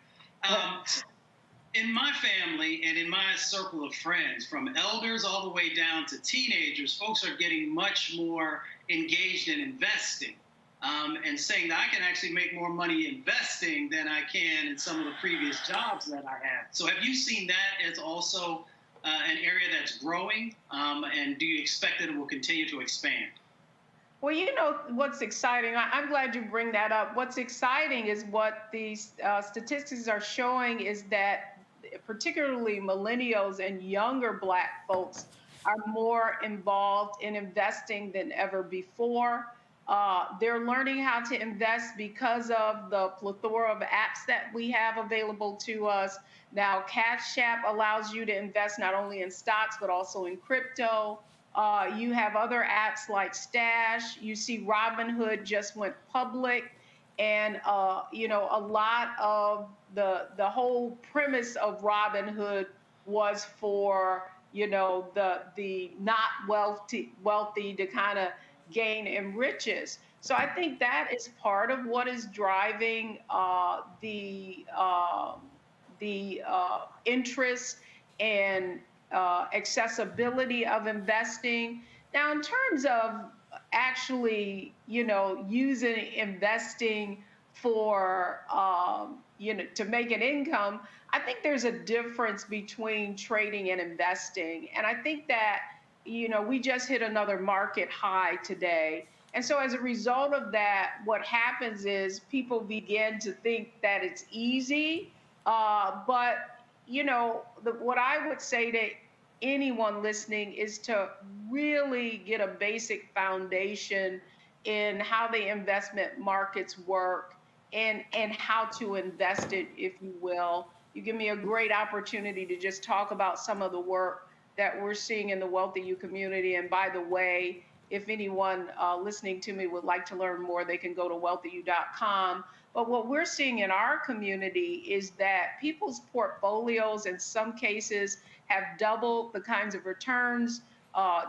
In my family and in my circle of friends, from elders all the way down to teenagers, folks are getting much more engaged in investing and saying that I can actually make more money investing than I can in some of the previous jobs that I had. So have you seen that as also an area that's growing? And do you expect that it will continue to expand? Well, you know what's exciting? I'm glad you bring that up. What's exciting is what these statistics are showing is that particularly millennials and younger Black folks are more involved in investing than ever before. They're learning how to invest because of the plethora of apps that we have available to us. Now, Cash App allows you to invest not only in stocks, but also in crypto. You have other apps like Stash. You see Robinhood just went public. And, you know, a lot of the whole premise of Robinhood was for, you know, the not wealthy to kind of gain in riches. So I think that is part of what is driving the interest and accessibility of investing. Now, in terms of actually, you know, using investing for, you know, to make an income, I think there's a difference between trading and investing. And I think that, you know, we just hit another market high today. And so as a result of that, what happens is people begin to think that it's easy. But, you know, what I would say to anyone listening is to really get a basic foundation in how the investment markets work and how to invest it, if you will. You give me a great opportunity to just talk about some of the work that we're seeing in the Wealthy U community. And by the way, if anyone listening to me would like to learn more, they can go to wealthyu.com. But what we're seeing in our community is that people's portfolios in some cases have doubled the kinds of returns.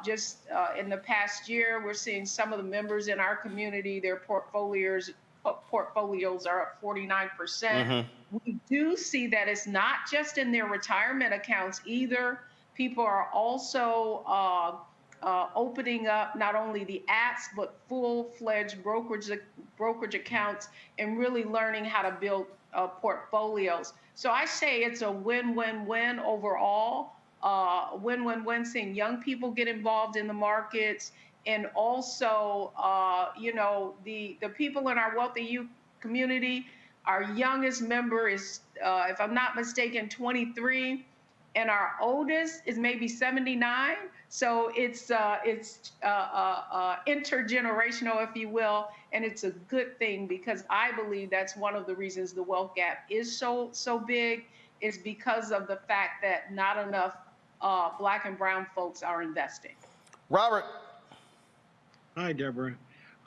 Just in the past year, we're seeing some of the members in our community, their portfolios are up 49%. We do see that it's not just in their retirement accounts either. People are also opening up not only the apps, but full-fledged brokerage accounts and really learning how to build portfolios. So I say it's a win-win-win overall. Win-win-win, seeing young people get involved in the markets, and also, you know, the people in our Wealthy U community, our youngest member is, if I'm not mistaken, 23, and our oldest is maybe 79. So it's intergenerational, if you will, and it's a good thing because I believe that's one of the reasons the wealth gap is so big, is because of the fact that not enough Black and brown folks are investing. Robert. Hi, Deborah.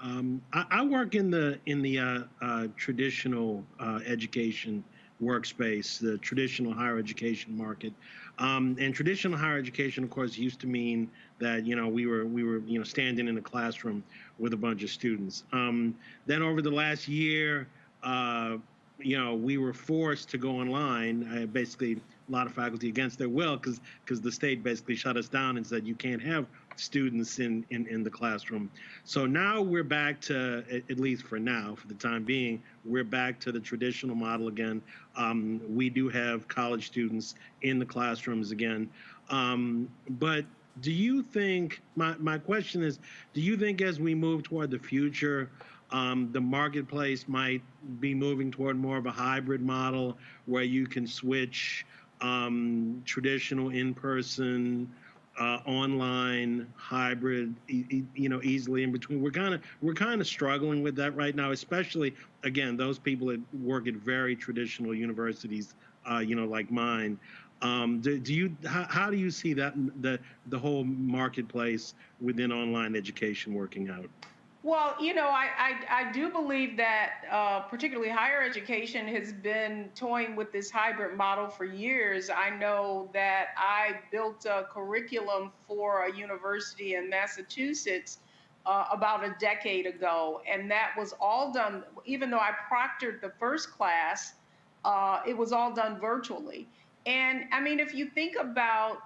I work in the traditional education workspace, the traditional higher education market. And traditional higher education, of course, used to mean that, you know, we were you know, standing in a classroom with a bunch of students. Then over the last year, you know, we were forced to go online, basically a lot of faculty against their will, because the state basically shut us down and said you can't have students in the classroom. So now we're back to, at least for now, for the time being, we're back to the traditional model again. We do have college students in the classrooms again. But do you think, my question is, do you think as we move toward the future, the marketplace might be moving toward more of a hybrid model where you can switch traditional in-person, online, hybrid, you know, easily in between? We're kind of struggling with that right now, especially, again, those people that work at very traditional universities, you know, like mine. How do you see that the whole marketplace within online education working out? Well, I do believe that particularly higher education has been toying with this hybrid model for years. I know that I built a curriculum for a university in Massachusetts about a decade ago, and that was all done, even though I proctored the first class, it was all done virtually. And I mean, if you think about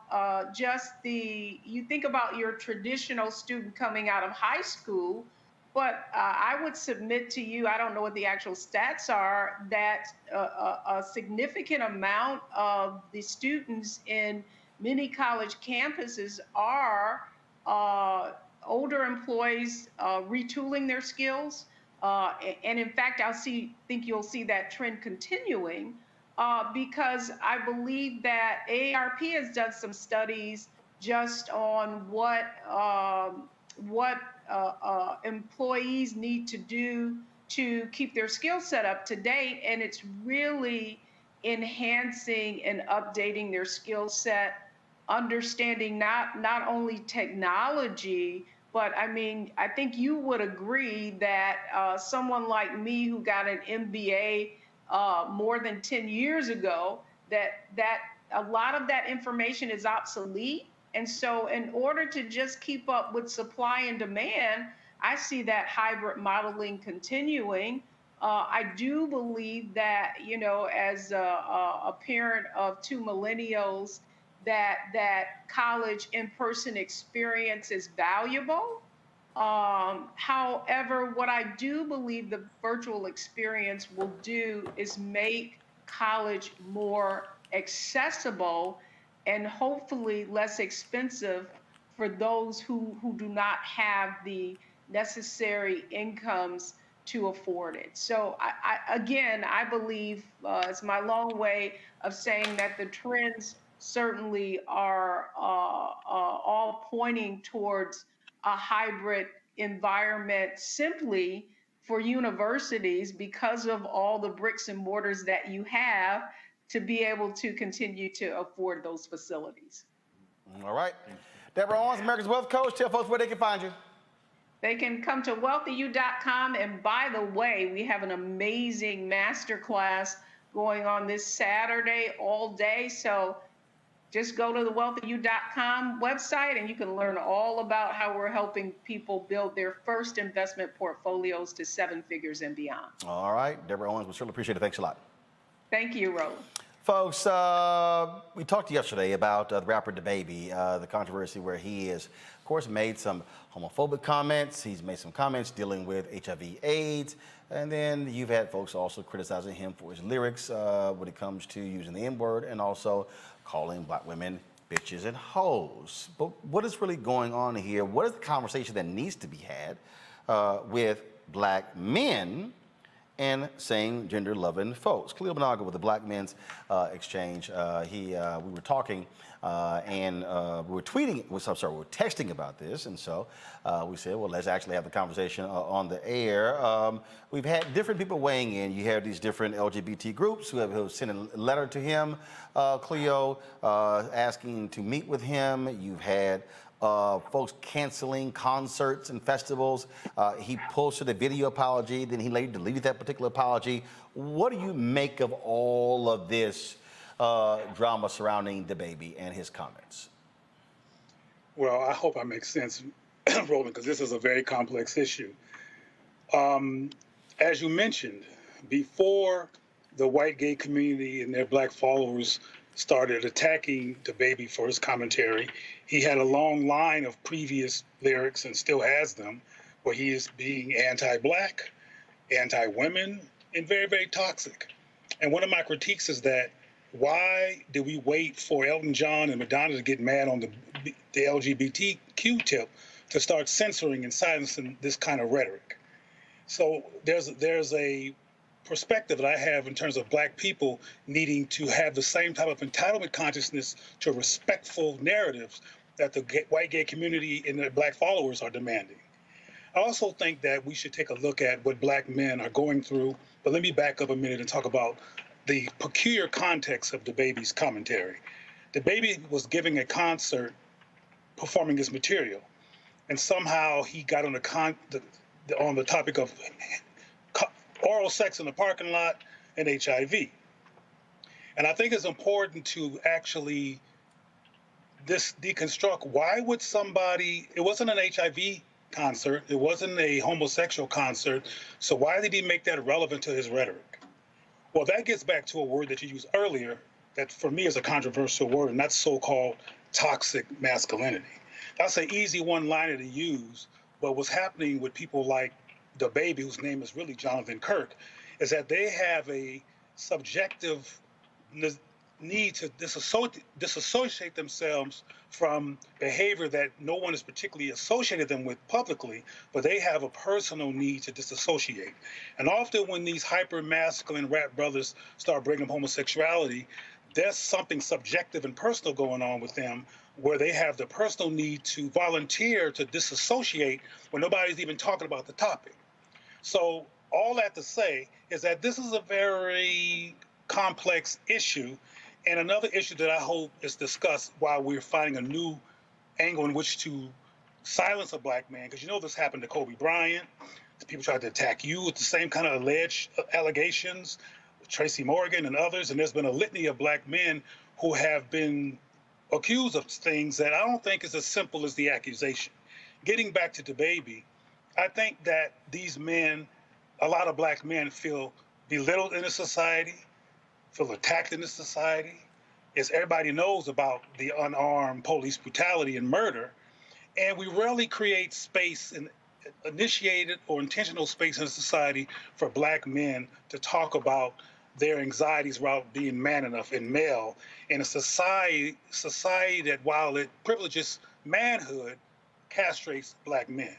you think about your traditional student coming out of high school, but I would submit to you, I don't know what the actual stats are, that a significant amount of the students in many college campuses are older employees retooling their skills. And in fact, think you'll see that trend continuing because I believe that AARP has done some studies just on what employees need to do to keep their skill set up to date, and it's really enhancing and updating their skill set, understanding not only technology, but I mean, I think you would agree that someone like me who got an MBA more than 10 years ago, that a lot of that information is obsolete. And so in order to just keep up with supply and demand, I see that hybrid modeling continuing. I do believe that, as a parent of two millennials, that college in-person experience is valuable. However, what I do believe the virtual experience will do is make college more accessible and hopefully less expensive for those who do not have the necessary incomes to afford it. So I believe it's my long way of saying that the trends certainly are all pointing towards a hybrid environment simply for universities because of all the bricks and mortars that you have to be able to continue to afford those facilities. All right. Deborah Owens, America's Wealth Coach. Tell folks where they can find you. They can come to wealthyu.com. And by the way, we have an amazing masterclass going on this Saturday all day. So just go to the wealthyu.com website and you can learn all about how we're helping people build their first investment portfolios to 7 figures and beyond. All right. Deborah Owens, we certainly appreciate it. Thanks a lot. Thank you, Roland. Folks, we talked yesterday about the rapper DaBaby, the controversy where he has, of course, made some homophobic comments. He's made some comments dealing with HIV/AIDS. And then you've had folks also criticizing him for his lyrics when it comes to using the N-word and also calling black women bitches and hoes. But what is really going on here? What is the conversation that needs to be had with black men and same gender-loving folks? Khalil Benaga with the Black Men's Exchange. We were talking and we were texting about this, and so we said, well, let's actually have the conversation on the air. We've had different people weighing in. You have these different LGBT groups who have sent a letter to him, Cleo, asking to meet with him. You've had folks canceling concerts and festivals. He posted a video apology, then he later deleted that particular apology. What do you make of all of this drama surrounding DaBaby and his comments? Well, I hope I make sense, Roland, because this is a very complex issue. As you mentioned, before the white gay community and their black followers started attacking DaBaby for his commentary, he had a long line of previous lyrics and still has them where he is being anti-black, anti-women, and very, very toxic. And one of my critiques is that why did we wait for Elton John and Madonna to get mad on the LGBTQ tip to start censoring and silencing this kind of rhetoric? So there's a perspective that I have in terms of black people needing to have the same type of entitlement consciousness to respectful narratives that the white gay community and their black followers are demanding. I also think that we should take a look at what black men are going through, but let me back up a minute and talk about the peculiar context of DaBaby's commentary. DaBaby was giving a concert performing his material, and somehow he got on on the topic of oral sex in the parking lot and HIV. And I think it's important to actually deconstruct why would somebody, it wasn't an HIV concert, it wasn't a homosexual concert, so why did he make that relevant to his rhetoric? Well, that gets back to a word that you used earlier that for me is a controversial word, and that's so-called toxic masculinity. That's an easy one-liner to use, but what's happening with people like DaBaby, whose name is really Jonathan Kirk, is that they have a subjective need to disassociate themselves from behavior that no one has particularly associated them with publicly, but they have a personal need to disassociate. And often when these hyper-masculine rap brothers start bringing up homosexuality, there's something subjective and personal going on with them where they have the personal need to volunteer to disassociate when nobody's even talking about the topic. So all that to say is that this is a very complex issue, and another issue that I hope is discussed while we're finding a new angle in which to silence a black man, because you know this happened to Kobe Bryant. People tried to attack you with the same kind of alleged allegations, Tracy Morgan and others, and there's been a litany of black men who have been accused of things that I don't think is as simple as the accusation. Getting back to DaBaby, I think that these men, a lot of black men feel belittled in the society, feel attacked in this society, as everybody knows about the unarmed police brutality and murder, and we rarely create space and initiated or intentional space in society for black men to talk about their anxieties about being man enough and male in a society that, while it privileges manhood, castrates black men.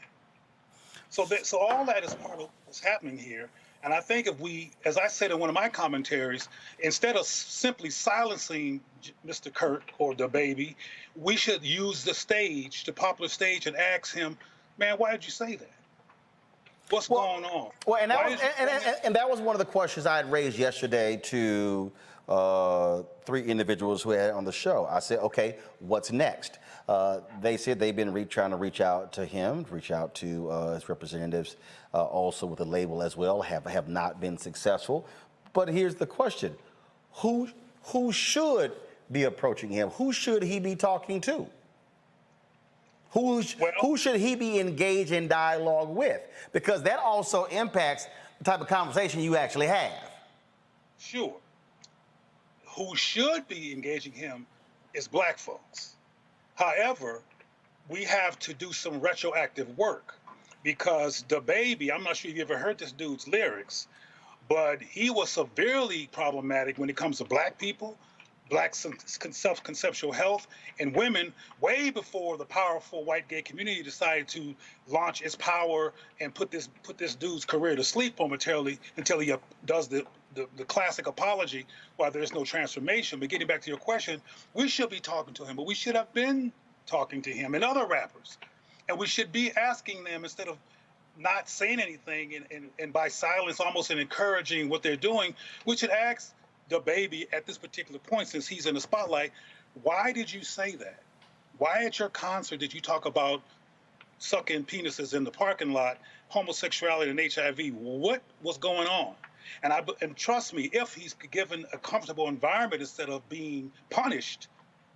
So all that is part of what's happening here. And I think if we, as I said in one of my commentaries, instead of simply silencing Mr. Kirk or DaBaby, we should use the stage, the popular stage, and ask him, man, why did you say that? What's going on? Well, and that was one of the questions I had raised yesterday to 3 individuals who had on the show. I said, okay, what's next? They said they've been trying to reach out to him, reach out to his representatives, also with the label as well, have not been successful. But here's the question: who should be approaching him? Who should he be talking to? Who should he be engaged in dialogue with? Because that also impacts the type of conversation you actually have. Sure. Who should be engaging him is black folks. However, we have to do some retroactive work because DaBaby, I'm not sure if you ever heard this dude's lyrics, but he was severely problematic when it comes to black people, black self-conceptual health, and women way before the powerful white gay community decided to launch its power and put this dude's career to sleep momentarily until he does the classic apology while there's no transformation. But getting back to your question, we should be talking to him, but we should have been talking to him and other rappers. And we should be asking them, instead of not saying anything and by silence almost encouraging what they're doing, we should ask DaBaby at this particular point, since he's in the spotlight, why did you say that? Why at your concert did you talk about sucking penises in the parking lot, homosexuality and HIV? What was going on? And trust me, if he's given a comfortable environment instead of being punished,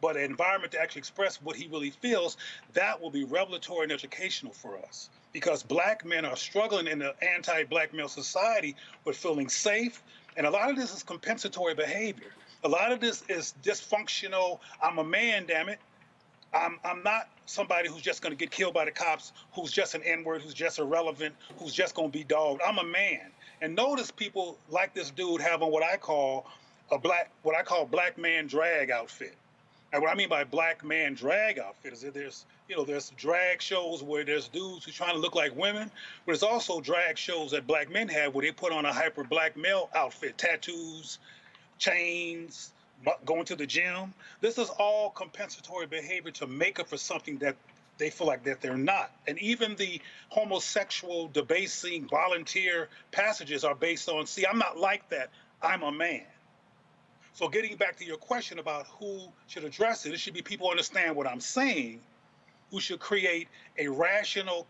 but an environment to actually express what he really feels, that will be revelatory and educational for us. Because black men are struggling in the anti-black male society with feeling safe, and a lot of this is compensatory behavior. A lot of this is dysfunctional, I'm a man, damn it. I'm not somebody who's just gonna get killed by the cops, who's just an N-word, who's just irrelevant, who's just gonna be dogged. I'm a man. And notice people like this dude have on what I call black man drag outfit. And what I mean by black man drag outfit is that there's drag shows where there's dudes who are trying to look like women, but there's also drag shows that black men have where they put on a hyper black male outfit, tattoos, chains, going to the gym. This is all compensatory behavior to make up for something that they feel like that they're not. And even the homosexual debasing volunteer passages are based on, see, I'm not like that, I'm a man. So getting back to your question about who should address it, it should be people who understand what I'm saying, who should create a rational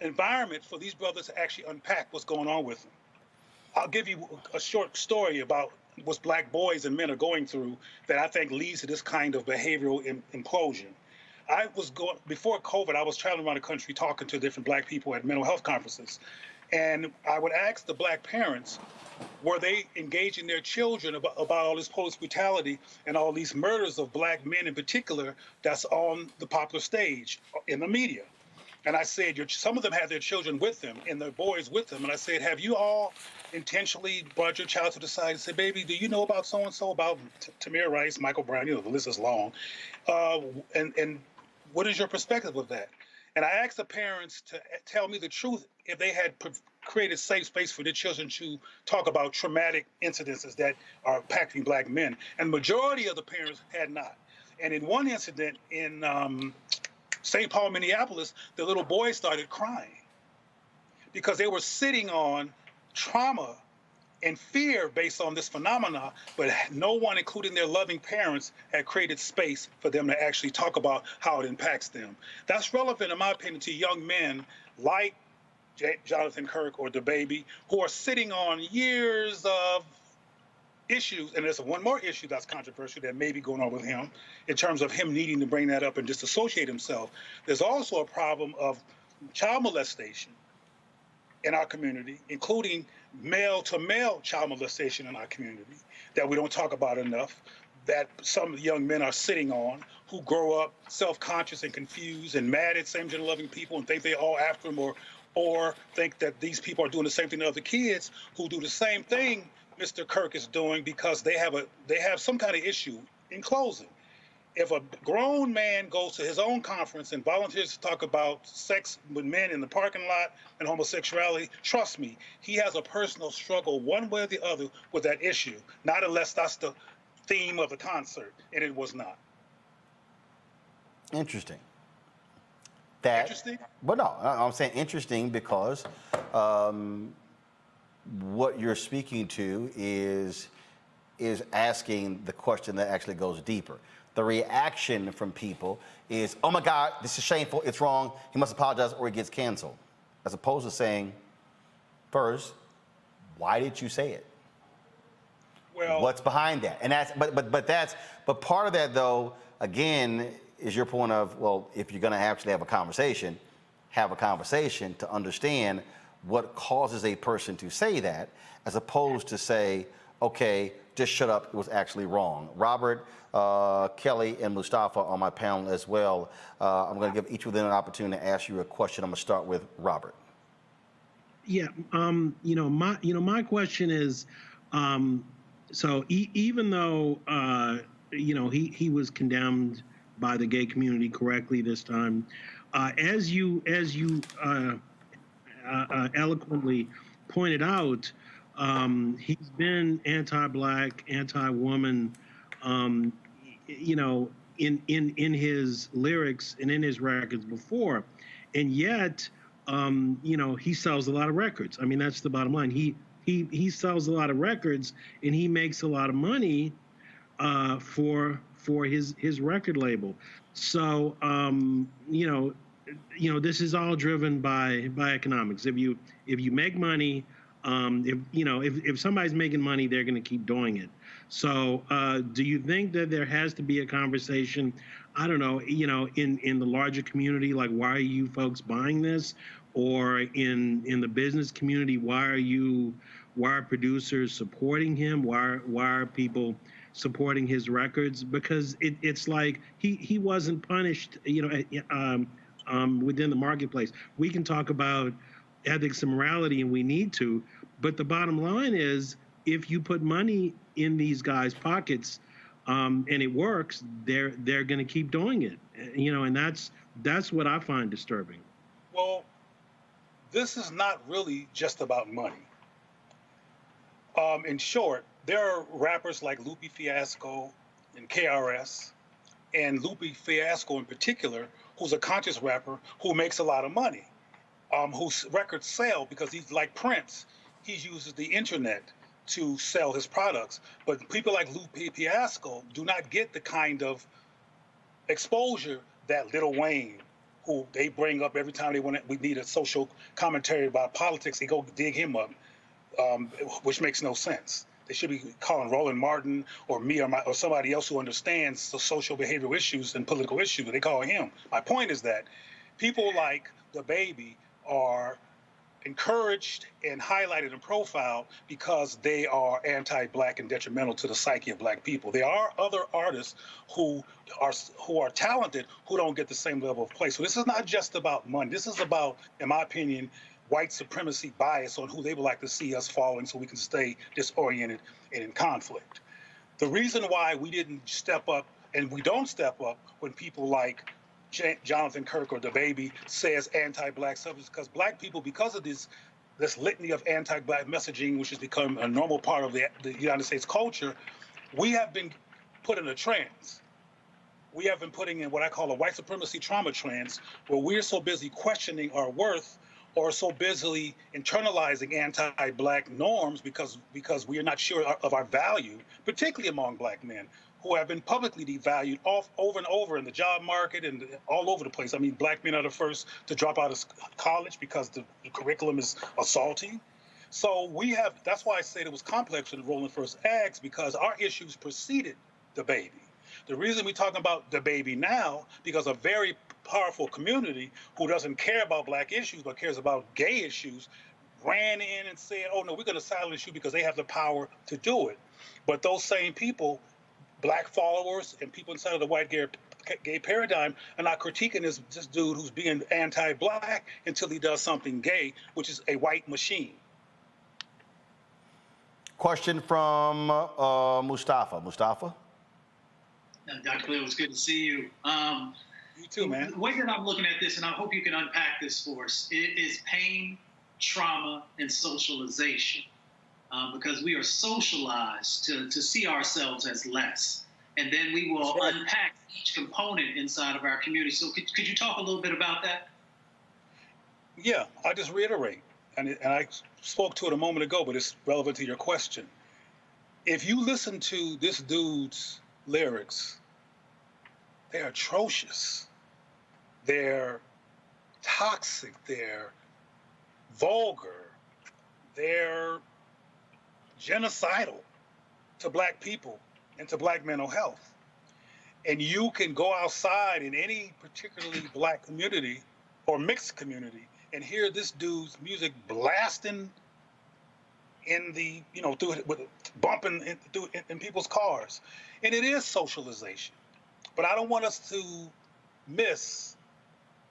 environment for these brothers to actually unpack what's going on with them. I'll give you a short story about what black boys and men are going through that I think leads to this kind of behavioral implosion. I was going, before COVID, I was traveling around the country talking to different black people at mental health conferences. And I would ask the black parents, were they engaging their children about all this police brutality and all these murders of black men in particular that's on the popular stage in the media? And I said, some of them had their children with them and their boys with them. And I said, have you all intentionally brought your child to the side and said, baby, do you know about so-and-so, about Tamir Rice, Michael Brown, the list is long. And what is your perspective of that? And I asked the parents to tell me the truth if they had created safe space for their children to talk about traumatic incidences that are impacting black men. And majority of the parents had not. And in one incident in St. Paul, Minneapolis, the little boy started crying because they were sitting on trauma and fear based on this phenomena, but no one, including their loving parents, had created space for them to actually talk about how it impacts them. That's relevant, in my opinion, to young men like Jonathan Kirk or DaBaby, who are sitting on years of issues, and there's one more issue that's controversial that may be going on with him in terms of him needing to bring that up and disassociate himself. There's also a problem of child molestation in our community, including male-to-male child molestation in our community that we don't talk about enough, that some young men are sitting on who grow up self-conscious and confused and mad at same-gender loving people and think they're all after them, or think that these people are doing the same thing to other kids who do the same thing Mr. Kirk is doing because they have some kind of issue. In closing, if a grown man goes to his own conference and volunteers to talk about sex with men in the parking lot and homosexuality, trust me, he has a personal struggle one way or the other with that issue, not unless that's the theme of the concert, and it was not. Interesting. Interesting? But no, I'm saying interesting because what you're speaking to is asking the question that actually goes deeper. The reaction from people is, oh my God, this is shameful, it's wrong, he must apologize or he gets canceled. As opposed to saying, first, why did you say it? Well, what's behind that? And that's but part of that though, again, is your point of, well, if you're gonna actually have a conversation to understand what causes a person to say that, as opposed to say, okay, just shut up, it was actually wrong. Robert, Kelly, and Mustafa on my panel as well. I'm going to give each of them an opportunity to ask you a question. I'm going to start with Robert. Yeah, my question is, so even though he was condemned by the gay community correctly this time, as you eloquently pointed out, he's been anti-black, anti-woman, in his lyrics and in his records before, and yet, he sells a lot of records. I mean, that's the bottom line. He sells a lot of records, and he makes a lot of money for his record label. So, this is all driven by economics. If you make money, if somebody's making money, they're going to keep doing it. So, do you think that there has to be a conversation? I don't know, in the larger community, like, why are you folks buying this? Or in the business community, why are producers supporting him? Why are people supporting his records? Because it's like he wasn't punished, within the marketplace. We can talk about ethics and morality, and we need to, but the bottom line is, if you put money in these guys' pockets, and it works, they're going to keep doing it, and that's what I find disturbing. Well, this is not really just about money. In short, there are rappers like Lupe Fiasco and KRS, and Lupe Fiasco in particular, who's a conscious rapper who makes a lot of money, whose records sell because he's like Prince. He uses the internet to sell his products. But people like Lupe Fiasco do not get the kind of exposure that Lil Wayne, who they bring up every time we need a social commentary about politics. They go dig him up, which makes no sense. They should be calling Roland Martin or me or somebody else who understands the social behavioral issues and political issues, but they call him. My point is that people like DaBaby are encouraged and highlighted and profiled because they are anti-Black and detrimental to the psyche of Black people. There are other artists who are talented who don't get the same level of play. So this is not just about money. This is about, in my opinion, white supremacy bias on who they would like to see us falling so we can stay disoriented and in conflict. The reason why we didn't step up, and we don't step up when people like Jonathan Kirk or DaBaby says anti-Black stuff, is because Black people, because of this litany of anti-Black messaging, which has become a normal part of the United States culture, we have been put in a trance. We have been putting in what I call a white supremacy trauma trance, where we're so busy questioning our worth or so busily internalizing anti-Black norms because we are not sure of our value, particularly among Black men, who have been publicly devalued over and over in the job market and all over the place. I mean, Black men are the first to drop out of college because the curriculum is assaulting. So that's why I said it was complex when Roland first asked, because our issues preceded DaBaby. The reason we're talking about DaBaby now, because a very powerful community who doesn't care about Black issues but cares about gay issues ran in and said, oh no, we're going to silence you because they have the power to do it. But those same people, Black followers and people inside of the white gay paradigm, are not critiquing this dude who's being anti-Black until he does something gay, which is a white machine. Question from Mustafa. Mustafa? Dr. Cleo, it's good to see you. You too, man. The way that I'm looking at this, and I hope you can unpack this for us, it is pain, trauma, and socialization. Because we are socialized to see ourselves as less. And then we will unpack each component inside of our community. So could you talk a little bit about that? Yeah, I'll just reiterate. And I spoke to it a moment ago, but it's relevant to your question. If you listen to this dude's lyrics, they're atrocious. They're toxic. They're vulgar. They're genocidal to Black people and to Black mental health. And you can go outside in any particularly Black community or mixed community and hear this dude's music blasting in the, bumping in people's cars. And it is socialization. But I don't want us to miss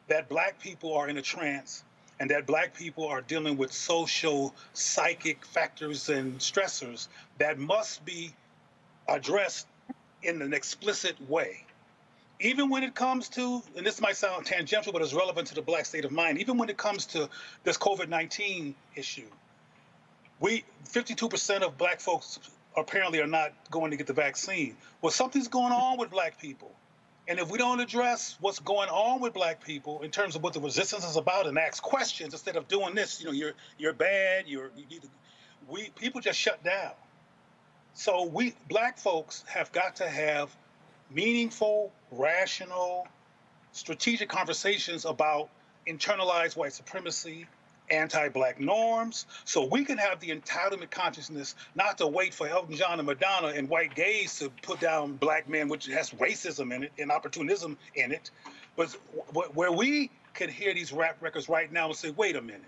that Black people are in a trance and that Black people are dealing with social, psychic factors and stressors that must be addressed in an explicit way. Even when it comes to, and this might sound tangential, but it's relevant to the Black state of mind, even when it comes to this COVID-19 issue, 52% of Black folks apparently are not going to get the vaccine. Well, something's going on with Black people. And if we don't address what's going on with Black people in terms of what the resistance is about and ask questions instead of doing this, you're bad, people just shut down. So Black folks have got to have meaningful, rational, strategic conversations about internalized white supremacy, anti-Black norms, so we can have the entitlement consciousness not to wait for Elton John and Madonna and white gays to put down Black men, which has racism in it and opportunism in it, but where we can hear these rap records right now and say, wait a minute,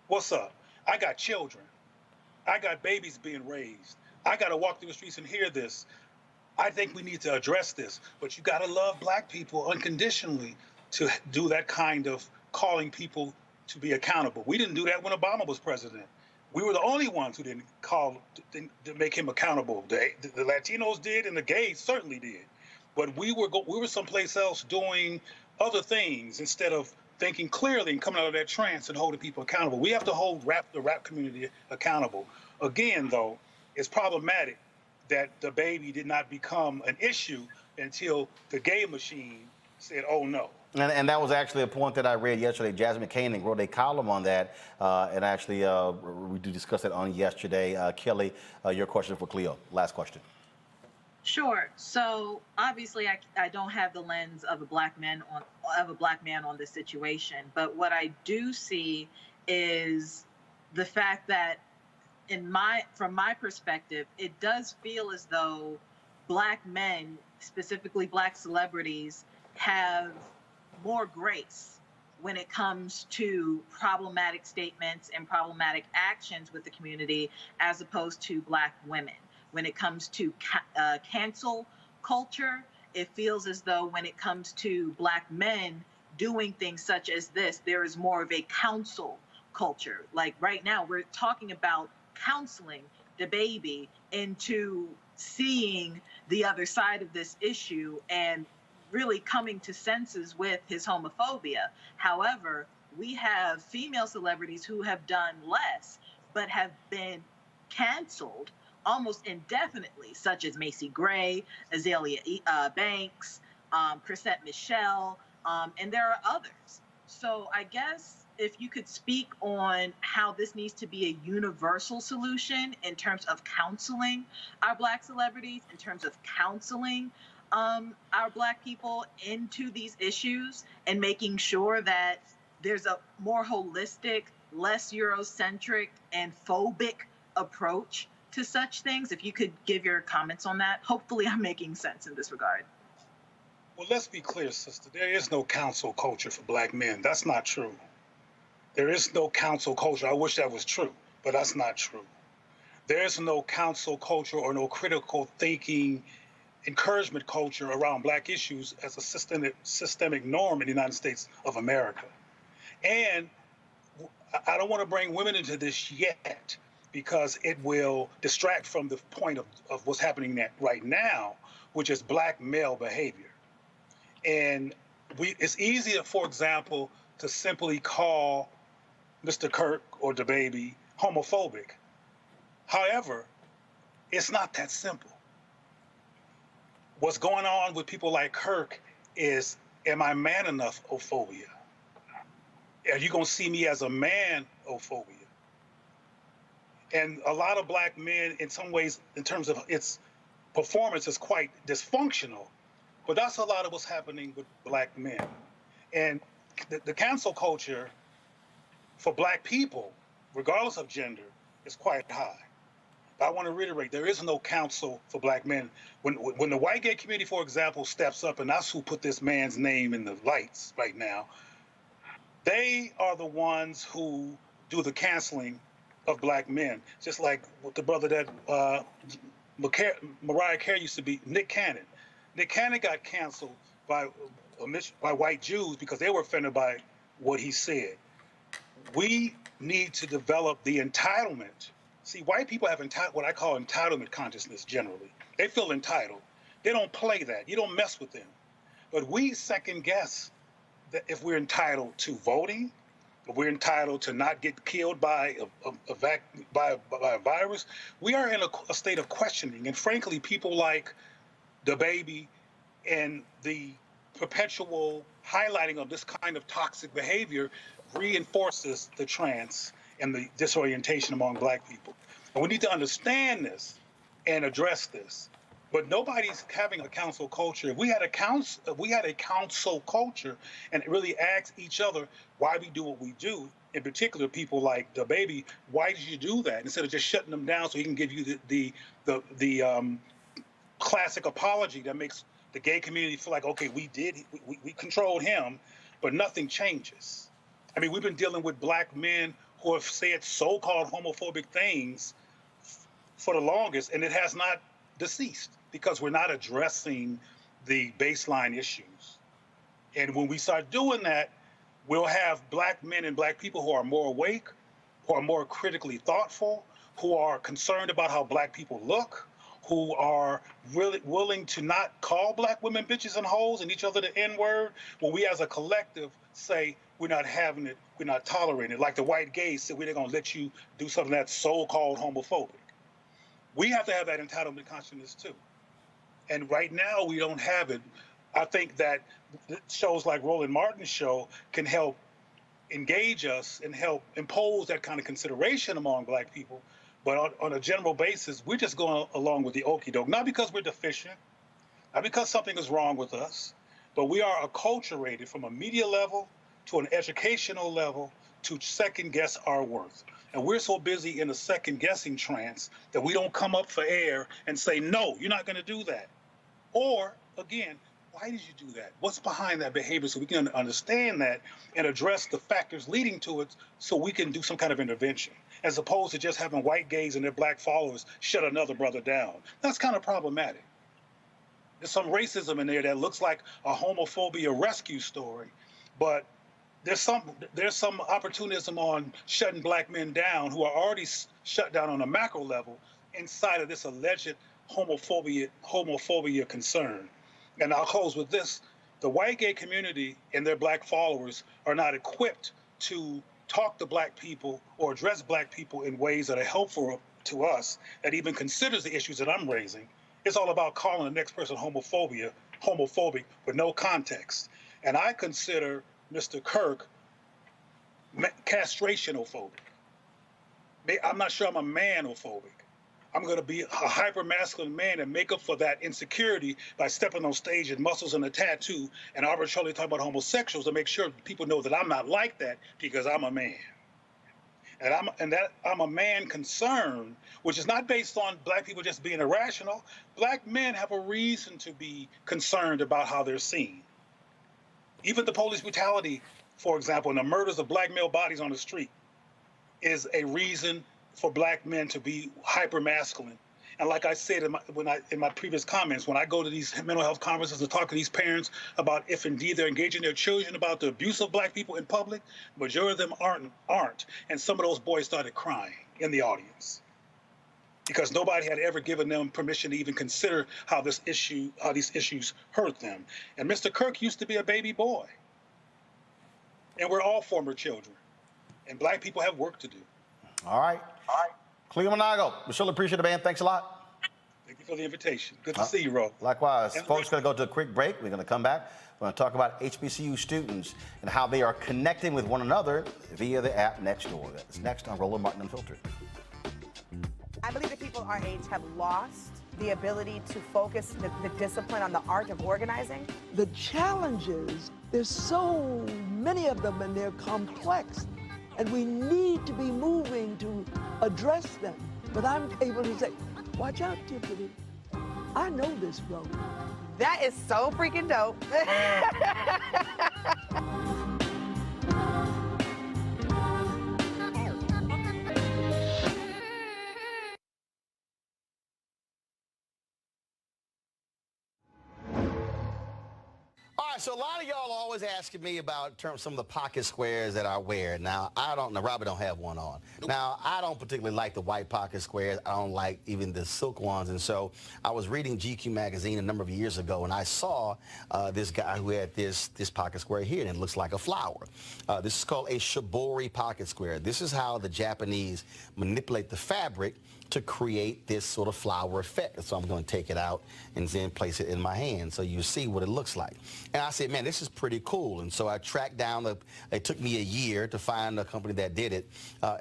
what's up? I got children. I got babies being raised. I got to walk through the streets and hear this. I think we need to address this, but you got to love Black people unconditionally to do that kind of calling people to be accountable. We didn't do that when Obama was president. We were the only ones who didn't to make him accountable. The Latinos did, and the gays certainly did. But we were someplace else doing other things instead of thinking clearly and coming out of that trance and holding people accountable. We have to hold the rap community accountable. Again, though, it's problematic that DaBaby did not become an issue until the gay machine said, oh no. And that was actually a point that I read yesterday. Jasmine Koenig wrote a column on that, and actually we did discuss that on yesterday. Kelly, your question for Cleo. Last question. Sure. So obviously I don't have the lens of a Black man of a black man on this situation. But what I do see is the fact that from my perspective, it does feel as though black men, specifically black celebrities, have more grace when it comes to problematic statements and problematic actions with the community as opposed to black women. When it comes to cancel culture, it feels as though when it comes to black men doing things such as this, there is more of a counsel culture. Like right now, we're talking about counseling DaBaby into seeing the other side of this issue and really coming to senses with his homophobia. However, we have female celebrities who have done less, but have been canceled almost indefinitely, such as Macy Gray, Azalea Banks, Chrisette Michelle, and there are others. So I guess if you could speak on how this needs to be a universal solution in terms of counseling our black celebrities, in terms of counseling our black people into these issues, and making sure that there's a more holistic, less Eurocentric and phobic approach to such things. If you could give your comments on that, hopefully I'm making sense in this regard. Well, let's be clear, sister. There is no counsel culture for black men. That's not true. There is no counsel culture. I wish that was true, but that's not true. There's no counsel culture or no critical thinking encouragement culture around black issues as a systemic norm in the United States of America. And I don't want to bring women into this yet because it will distract from the point of what's happening right now, which is black male behavior. And it's easier, for example, to simply call Mr. Kirk or DaBaby homophobic. However, it's not that simple. What's going on with people like Kirk is, am I man enough ophobia? Are you going to see me as a man ophobia? And a lot of black men, in some ways, in terms of its performance, is quite dysfunctional. But that's a lot of what's happening with black men. And the cancel culture for black people, regardless of gender, is quite high. But I want to reiterate, there is no counsel for black men. When the white gay community, for example, steps up, and that's who put this man's name in the lights right now, they are the ones who do the canceling of black men. Just like with the brother that Mariah Carey used to be, Nick Cannon. Nick Cannon got canceled by white Jews because they were offended by what he said. We need to develop the entitlement. See, white people have what I call entitlement consciousness generally. They feel entitled. They don't play that. You don't mess with them. But we second guess that if we're entitled to voting, if we're entitled to not get killed by a virus, we are in a state of questioning. And frankly, people like DaBaby and the perpetual highlighting of this kind of toxic behavior reinforces the trance and the disorientation among black people. And we need to understand this and address this. But nobody's having a counsel culture. If we had a counsel culture and really ask each other why we do what we do, in particular people like DaBaby, why did you do that? Instead of just shutting them down so he can give you the classic apology that makes the gay community feel like, okay, we controlled him, but nothing changes. I mean, we've been dealing with black men who have said so-called homophobic things for the longest, and it has not deceased because we're not addressing the baseline issues. And when we start doing that, we'll have black men and black people who are more awake, who are more critically thoughtful, who are concerned about how black people look, who are really willing to not call black women bitches and hoes and each other the N-word, when we as a collective say, we're not having it, we're not tolerating it. Like the white gays said, we're not gonna let you do something that's so-called homophobic. We have to have that entitlement consciousness too. And right now we don't have it. I think that shows like Roland Martin's show can help engage us and help impose that kind of consideration among black people. But on a general basis, we're just going along with the okie doke, not because we're deficient, not because something is wrong with us, But we are acculturated from a media level to an educational level to second guess our worth. And we're so busy in a second guessing trance that we don't come up for air and say, no, you're not going to do that. Or, again, why did you do that? What's behind that behavior so we can understand that and address the factors leading to it so we can do some kind of intervention, as opposed to just having white gays and their black followers shut another brother down. That's kind of problematic. There's some racism in there that looks like a homophobia rescue story, but there's some opportunism on shutting black men down who are already shut down on a macro level inside of this alleged homophobia concern. And I'll close with this. The white gay community and their black followers are not equipped to talk to black people or address black people in ways that are helpful to us, that even considers the issues that I'm raising. It's all about calling the next person homophobic with no context. And I consider Mr. Kirk castrationophobic. I'm not sure I'm a manophobic. I'm going to be a hyper-masculine man and make up for that insecurity by stepping on stage in muscles and a tattoo and arbitrarily talking about homosexuals to make sure people know that I'm not like that because I'm a man. And I'm a man concerned, which is not based on black people just being irrational. Black men have a reason to be concerned about how they're seen. Even the police brutality, for example, and the murders of black male bodies on the street is a reason for black men to be hyper-masculine. And like I said in my previous comments, when I go to these mental health conferences and talk to these parents about if indeed they're engaging their children about the abuse of black people in public, majority of them aren't. And some of those boys started crying in the audience because nobody had ever given them permission to even consider how these issues hurt them. And Mr. Kirk used to be a baby boy. And we're all former children. And black people have work to do. All right. Cleo Monago, we surely appreciate it, man. Thanks a lot. Thank you for the invitation. Good to see you, Ro. Likewise. Folks, going to go to a quick break. We're going to come back. We're going to talk about HBCU students and how they are connecting with one another via the app Nextdoor. That's next on Roland Martin Unfiltered. I believe that people our age have lost the ability to focus the discipline on the art of organizing. The challenges, there's so many of them and they're complex. And we need to be moving to address them. But I'm able to say, watch out, Tiffany. I know this road. That is so freaking dope. All right, so a lot of y'all are always asking me about some of the pocket squares that I wear. Now, Robert don't have one on. Nope. Now, I don't particularly like the white pocket squares. I don't like even the silk ones. And so I was reading GQ magazine a number of years ago, and I saw this guy who had this pocket square here, and it looks like a flower. This is called a shibori pocket square. This is how the Japanese manipulate the fabric to create this sort of flower effect. So I'm going to take it out and then place it in my hand so you see what it looks like. And I said, man, this is pretty cool. And so I tracked down, it took me a year to find a company that did it.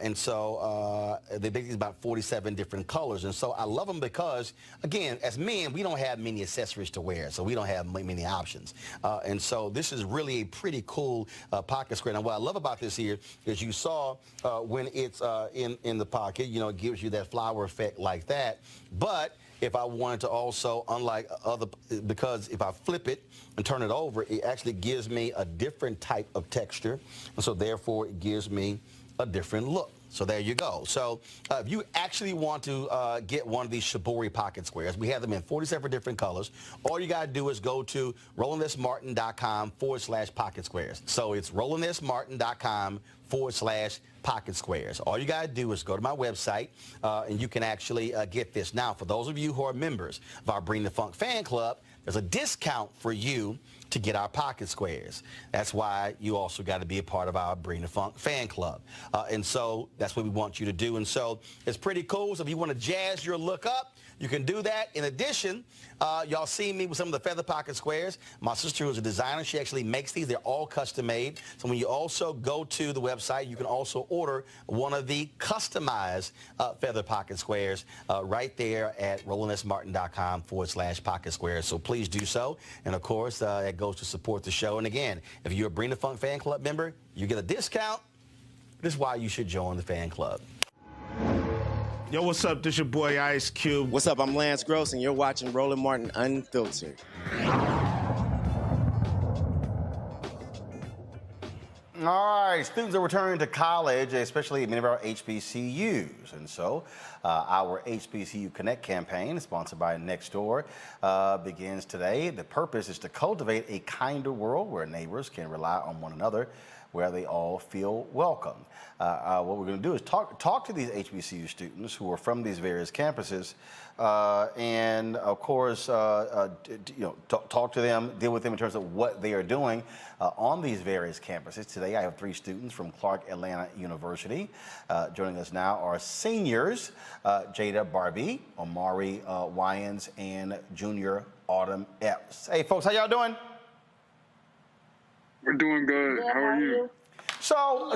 And so they basically about 47 different colors. And so I love them because, again, as men, we don't have many accessories to wear, so we don't have many options. And so this is really a pretty cool pocket square. Now, what I love about this here is you saw when it's in the pocket, it gives you that flower effect like that. But if I wanted to also, because if I flip it and turn it over, it actually gives me a different type of texture. And so therefore it gives me a different look. So there you go. So if you actually want to get one of these shibori pocket squares, we have them in 47 different colors. All you got to do is go to RolandSMartin.com/pocket squares. So it's RolandSMartin.com/pocket squares. All you got to do is go to my website and you can actually get this. Now, for those of you who are members of our Bring the Funk fan club, there's a discount for you to get our pocket squares. That's why you also got to be a part of our Bring the Funk fan club. And so that's what we want you to do. And so it's pretty cool. So if you want to jazz your look up, you can do that. In addition, y'all see me with some of the feather pocket squares. My sister, who's a designer, she actually makes these. They're all custom made. So when you also go to the website, you can also order one of the customized feather pocket squares right there at RolandSMartin.com/pocket squares. So please do so. And of course, that goes to support the show. And again, if you're a Bring the Funk fan club member, you get a discount. This is why you should join the fan club. Yo, what's up? This your boy Ice Cube. What's up? I'm Lance Gross, and you're watching Roland Martin Unfiltered. All right, students are returning to college, especially many of our HBCUs. And so our HBCU Connect campaign, sponsored by Nextdoor, begins today. The purpose is to cultivate a kinder world where neighbors can rely on one another, where they all feel welcome. What we're going to do is talk to these HBCU students who are from these various campuses, and of course, talk to them, deal with them in terms of what they are doing on these various campuses. Today, I have 3 students from Clark Atlanta University. Joining us now are seniors DaBaby, Omari Wyans, and junior Autumn Epps. Hey, folks, how y'all doing? We're doing good. How are you? So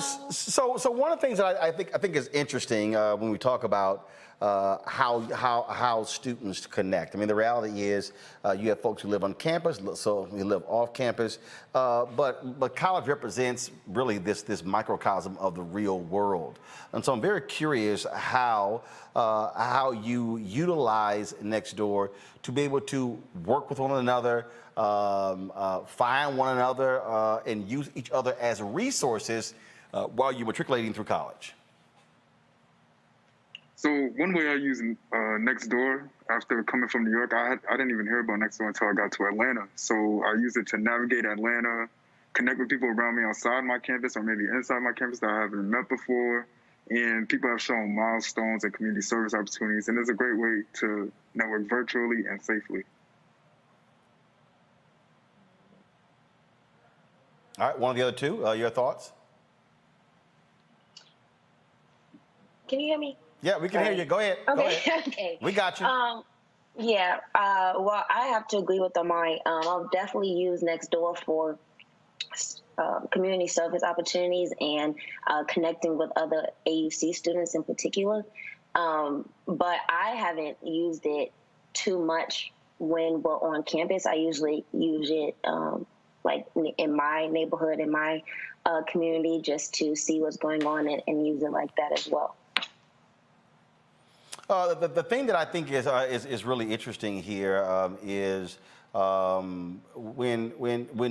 one of the things that I think is interesting when we talk about how students connect. I mean, the reality is you have folks who live on campus, so we live off campus, but college represents really this microcosm of the real world. And so I'm very curious how you utilize Nextdoor to be able to work with one another, find one another, and use each other as resources while you're matriculating through college. So one way I use Nextdoor after coming from New York, I didn't even hear about Nextdoor until I got to Atlanta. So I use it to navigate Atlanta, connect with people around me outside my campus or maybe inside my campus that I haven't met before. And people have shown milestones and community service opportunities. And it's a great way to network virtually and safely. All right, one of the other two, your thoughts? Can you hear me? Yeah, we can hear you. Go ahead. Okay. Go ahead. Okay. We got you. Yeah. Well, I have to agree with Omari. I'll definitely use Nextdoor for community service opportunities and connecting with other AUC students in particular. But I haven't used it too much when we're on campus. I usually use it like in my neighborhood, in my community, just to see what's going on and use it like that as well. The thing that I think is really interesting here is when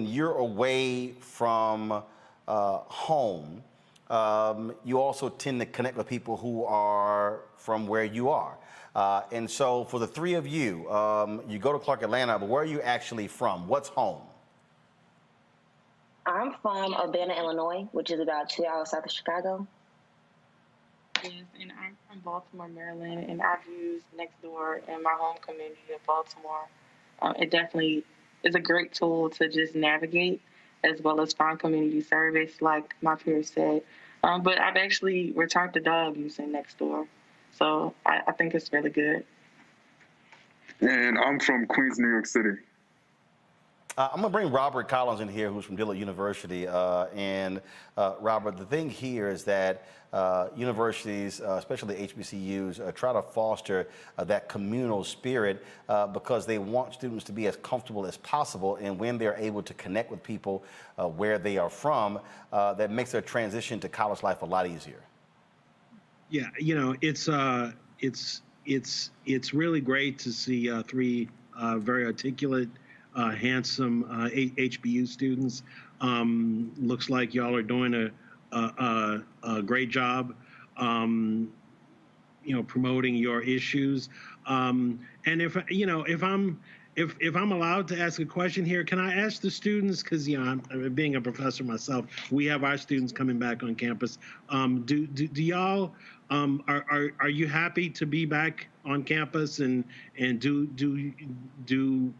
you're away from home, you also tend to connect with people who are from where you are. And so for the 3 of you, you go to Clark Atlanta, but where are you actually from? What's home? I'm from Urbana, Illinois, which is about 2 hours south of Chicago. Yes, and I'm from Baltimore, Maryland, and I've used Nextdoor in my home community of Baltimore. It definitely is a great tool to just navigate as well as find community service, like my peers said. But I've actually returned the dog using Nextdoor, so I think it's really good. And I'm from Queens, New York City. I'm going to bring Robert Collins in here, who's from Dillard University. Robert, the thing here is that universities, especially HBCUs, try to foster that communal spirit because they want students to be as comfortable as possible. And when they're able to connect with people where they are from, that makes their transition to college life a lot easier. Yeah, you know, it's really great to see 3 very articulate, handsome HBU students. Looks like y'all are doing a great job, promoting your issues. And if I'm allowed to ask a question here, can I ask the students? Because I'm being a professor myself, we have our students coming back on campus. Do y'all are you happy to be back on campus, and do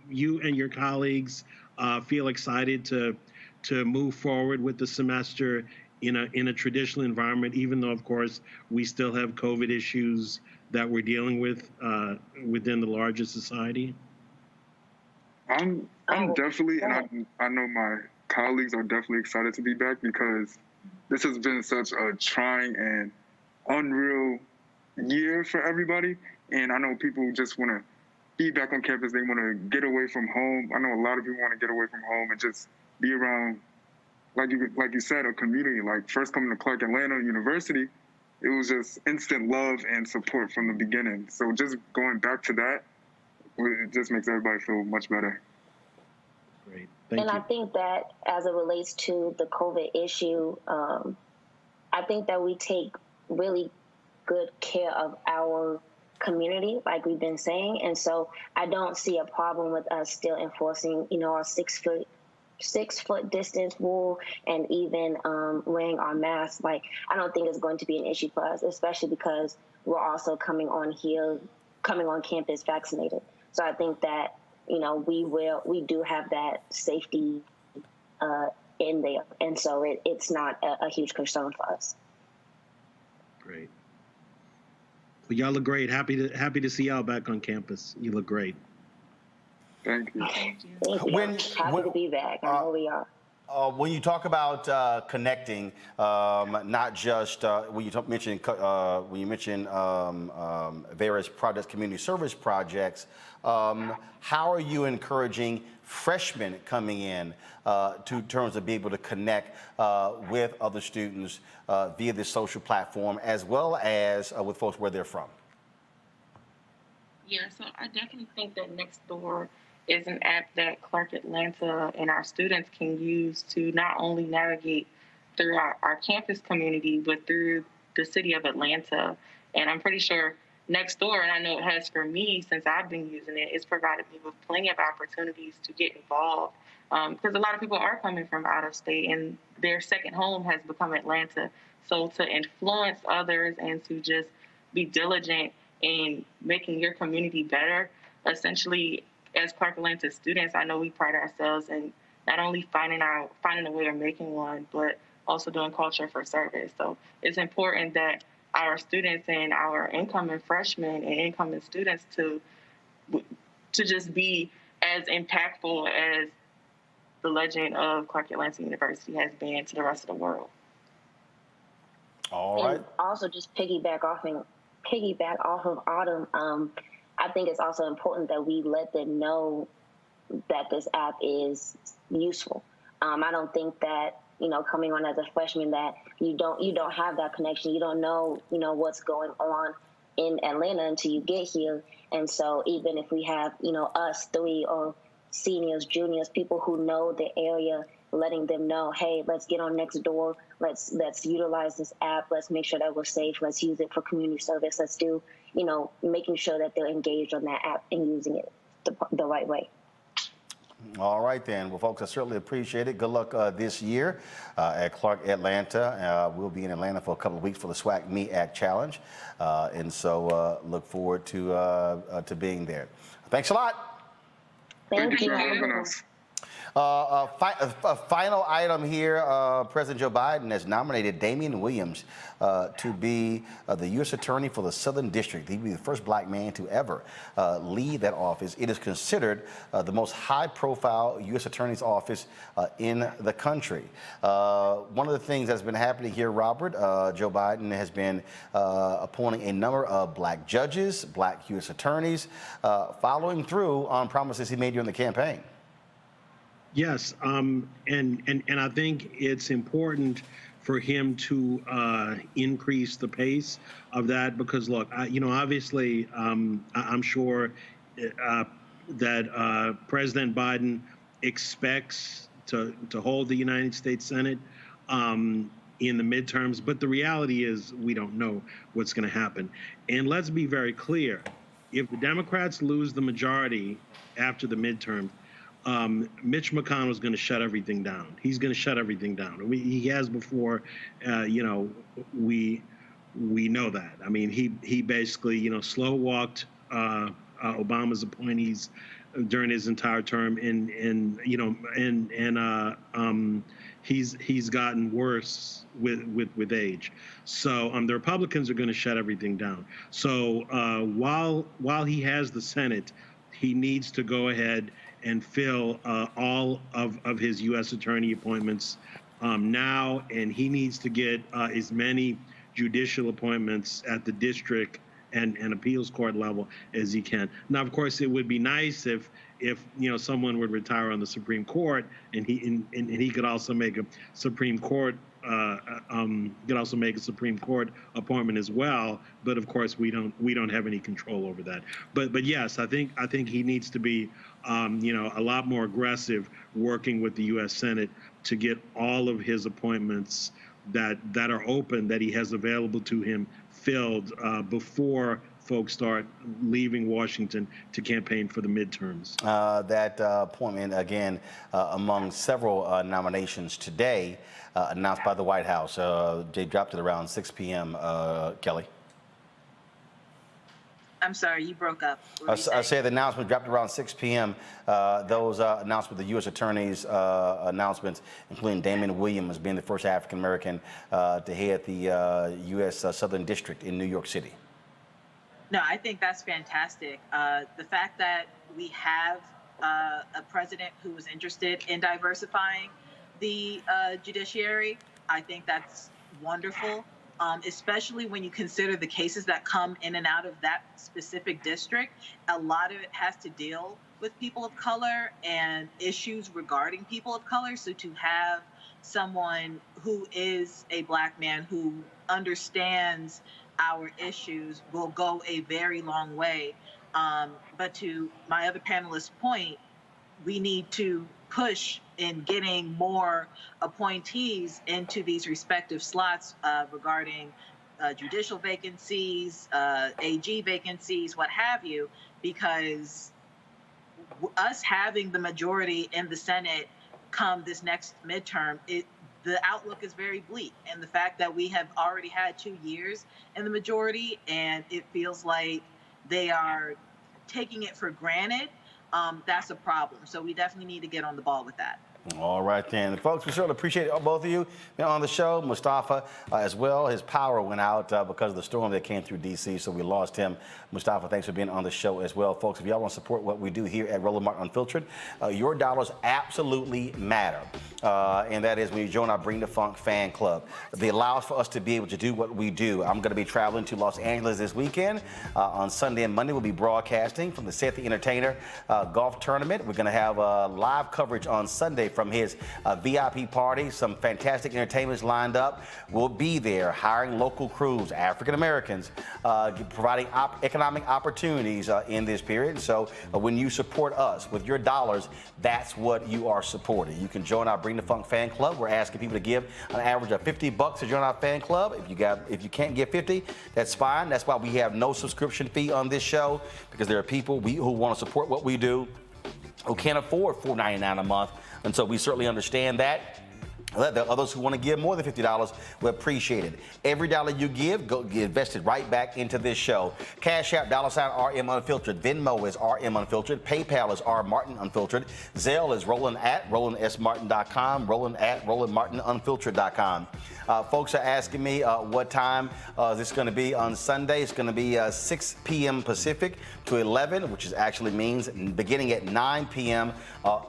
you and your colleagues feel excited to move forward with the semester in a traditional environment, even though of course we still have COVID issues that we're dealing with within the larger society? I'm definitely, and I know my colleagues are definitely excited to be back because this has been such a trying and unreal year for everybody. And I know people just want to be back on campus. They want to get away from home. I know a lot of people want to get away from home and just be around, like you said, a community. Like first coming to Clark Atlanta University, it was just instant love and support from the beginning. So just going back to that, it just makes everybody feel much better. Great. And I think that as it relates to the COVID issue, I think that we take really good care of our community, like we've been saying. And so I don't see a problem with us still enforcing, our 6 foot distance rule and even wearing our masks. Like, I don't think it's going to be an issue for us, especially because we're also coming on campus vaccinated. So I think that, we do have that safety in there. And so it's not a huge concern for us. Great. Well, y'all look great. Happy to see y'all back on campus. You look great. Thank you. Thank you. Happy to be back. I know we are. When you talk about connecting, not just when you mention various projects, community service projects, how are you encouraging freshmen coming in to terms of being able to connect with other students via this social platform, as well as with folks where they're from? Yeah, so I definitely think that Nextdoor is an app that Clark Atlanta and our students can use to not only navigate through our campus community, but through the city of Atlanta. And I'm pretty sure Nextdoor, and I know it has for me since I've been using it, it's provided me with plenty of opportunities to get involved. Because a lot of people are coming from out of state and their second home has become Atlanta. So to influence others and to just be diligent in making your community better, essentially, as Clark Atlanta students, I know we pride ourselves in not only finding a way of making one, but also doing culture for service. So it's important that our students and our incoming freshmen and incoming students to just be as impactful as the legend of Clark Atlanta University has been to the rest of the world. All right. And also just piggyback off of Autumn. I think it's also important that we let them know that this app is useful. I don't think that, coming on as a freshman that you don't have that connection. You don't know, what's going on in Atlanta until you get here. And so even if we have, us three or seniors, juniors, people who know the area, letting them know, hey, let's get on Nextdoor. Let's utilize this app. Let's make sure that we're safe. Let's use it for community service. Let's do, making sure that they're engaged on that app and using it the right way. All right, then. Well, folks, I certainly appreciate it. Good luck this year at Clark Atlanta. We'll be in Atlanta for a couple of weeks for the SWAC Me Act Challenge. And so look forward to being there. Thanks a lot. Thank you. For having us. A final item here. President Joe Biden has nominated Damian Williams to be the U.S. Attorney for the Southern District. He'd be the first black man to ever lead that office. It is considered the most high-profile U.S. Attorney's office in the country. One of the things that's been happening here, Robert, Joe Biden has been appointing a number of black judges, black U.S. attorneys, following through on promises he made during the campaign. Yes, and I think it's important for him to increase the pace of that because, look, obviously, I'm sure that President Biden expects to hold the United States Senate in the midterms, but the reality is we don't know what's going to happen. And let's be very clear, if the Democrats lose the majority after the midterm, Mitch McConnell is going to shut everything down. He's going to shut everything down. He has before. We know that. I mean, he basically slow walked Obama's appointees during his entire term, and he's gotten worse with age. So the Republicans are going to shut everything down. So while he has the Senate, he needs to go ahead and fill all of his U.S. attorney appointments now, and he needs to get as many judicial appointments at the district and appeals court level as he can. Now, of course, it would be nice if someone would retire on the Supreme Court and he could also make a Supreme Court Supreme Court appointment as well. But of course, we don't have any control over that. But yes, I think he needs to be a lot more aggressive working with the U.S. Senate to get all of his appointments that are open, that he has available to him, filled before folks start leaving Washington to campaign for the midterms. That appointment, again, among several nominations today, announced by the White House. They dropped it around 6 p.m., Kelly. I'm sorry, you broke up. I said the announcement dropped around 6 p.m. Those announcements, the U.S. Attorney's announcements, including Damon Williams being the first African-American to head the U.S. Southern District in New York City. No, I think that's fantastic. The fact that we have a president who is interested in diversifying the judiciary, I think that's wonderful. Especially when you consider the cases that come in and out of that specific district. A lot of it has to deal with people of color and issues regarding people of color. So to have someone who is a Black man who understands our issues will go a very long way. But to my other panelist's point, we need to push in getting more appointees into these respective slots regarding judicial vacancies, AG vacancies, what have you, because us having the majority in the Senate come this next midterm, the outlook is very bleak. And the fact that we have already had 2 years in the majority and it feels like they are taking it for granted, that's a problem. So we definitely need to get on the ball with that. All right, then. Folks, we certainly appreciate both of you being on the show. Mustafa as well. His power went out because of the storm that came through D.C., so we lost him. Mustafa, thanks for being on the show as well. Folks, if y'all want to support what we do here at Roland Martin Unfiltered, your dollars absolutely matter. And that is when you join our Bring the Funk fan club. They allow us for us to be able to do what we do. I'm going to be traveling to Los Angeles this weekend. On Sunday and Monday, we'll be broadcasting from the Seth the Entertainer golf tournament. We're going to have live coverage on Sunday from his VIP party. Some fantastic entertainments lined up. We'll be there hiring local crews, African Americans, providing economic opportunities in this period. So when you support us with your dollars, that's what you are supporting. You can join our Bring the Funk fan club. We're asking people to give an average of $50 to join our fan club. If you can't give 50, that's fine. That's why we have no subscription fee on this show, because there are people who want to support what we do who can't afford $4.99 a month. And so we certainly understand that. There are others who want to give more than $50. We appreciate it. Every dollar you give, get invested right back into this show. Cash App, $RM Unfiltered. Venmo is RM Unfiltered. PayPal is R Martin Unfiltered. Zelle is Roland at RolandSMartin.com. Roland at RolandMartinUnfiltered.com. Folks are asking me what time is this going to be on Sunday. It's going to be 6 p.m. Pacific to 11, which actually means beginning at 9 p.m.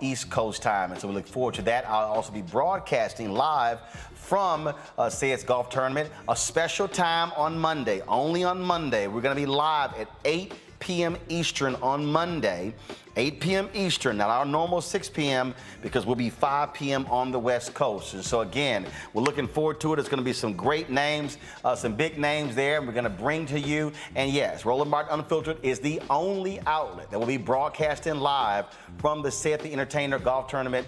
East Coast time. And so we look forward to that. I'll also be broadcasting live from Sayed's Golf Tournament. A special time on Monday, only on Monday. We're going to be live at 8 p.m. Eastern on Monday. 8 p.m. Eastern, not our normal 6 p.m., because we'll be 5 p.m. on the West Coast. And so, again, we're looking forward to it. It's going to be some great names, some big names there, and we're going to bring to you. And, yes, Roland Martin Unfiltered is the only outlet that will be broadcasting live from the Seth the Entertainer Golf Tournament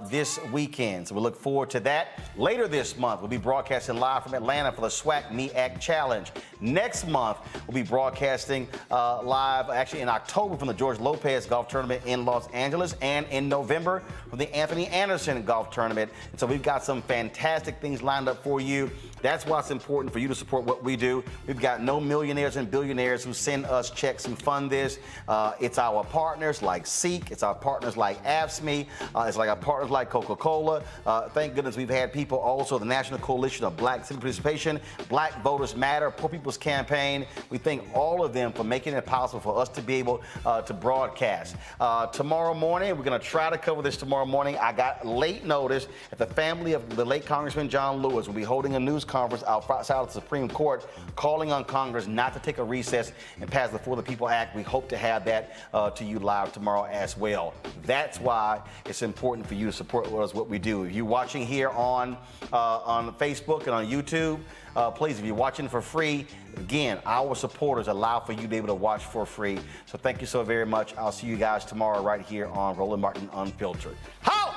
this weekend. So we look forward to that. Later this month, we'll be broadcasting live from Atlanta for the SWAC Me Act Challenge. Next month, we'll be broadcasting live, actually in October, from the George Lopez Golf Tournament in Los Angeles, and in November from the Anthony Anderson Golf Tournament. And so we've got some fantastic things lined up for you. That's why it's important for you to support what we do. We've got no millionaires and billionaires who send us checks and fund this. It's our partners like Seek. It's our partners like AFSCME. It's like our partners like Coca-Cola. Thank goodness we've had people also, the National Coalition of Black Civic Participation, Black Voters Matter, Poor People's Campaign. We thank all of them for making it possible for us to be able to broadcast. pass. Tomorrow morning, we're going to try to cover this tomorrow morning. I got late notice that the family of the late Congressman John Lewis will be holding a news conference outside of the Supreme Court, calling on Congress not to take a recess and pass the For the People Act. We hope to have that to you live tomorrow as well. That's why it's important for you to support us, what we do. If you're watching here on Facebook and on YouTube, please, if you're watching for free, again, our supporters allow for you to be able to watch for free. So thank you so very much. I'll see you guys tomorrow right here on Roland Martin Unfiltered. How?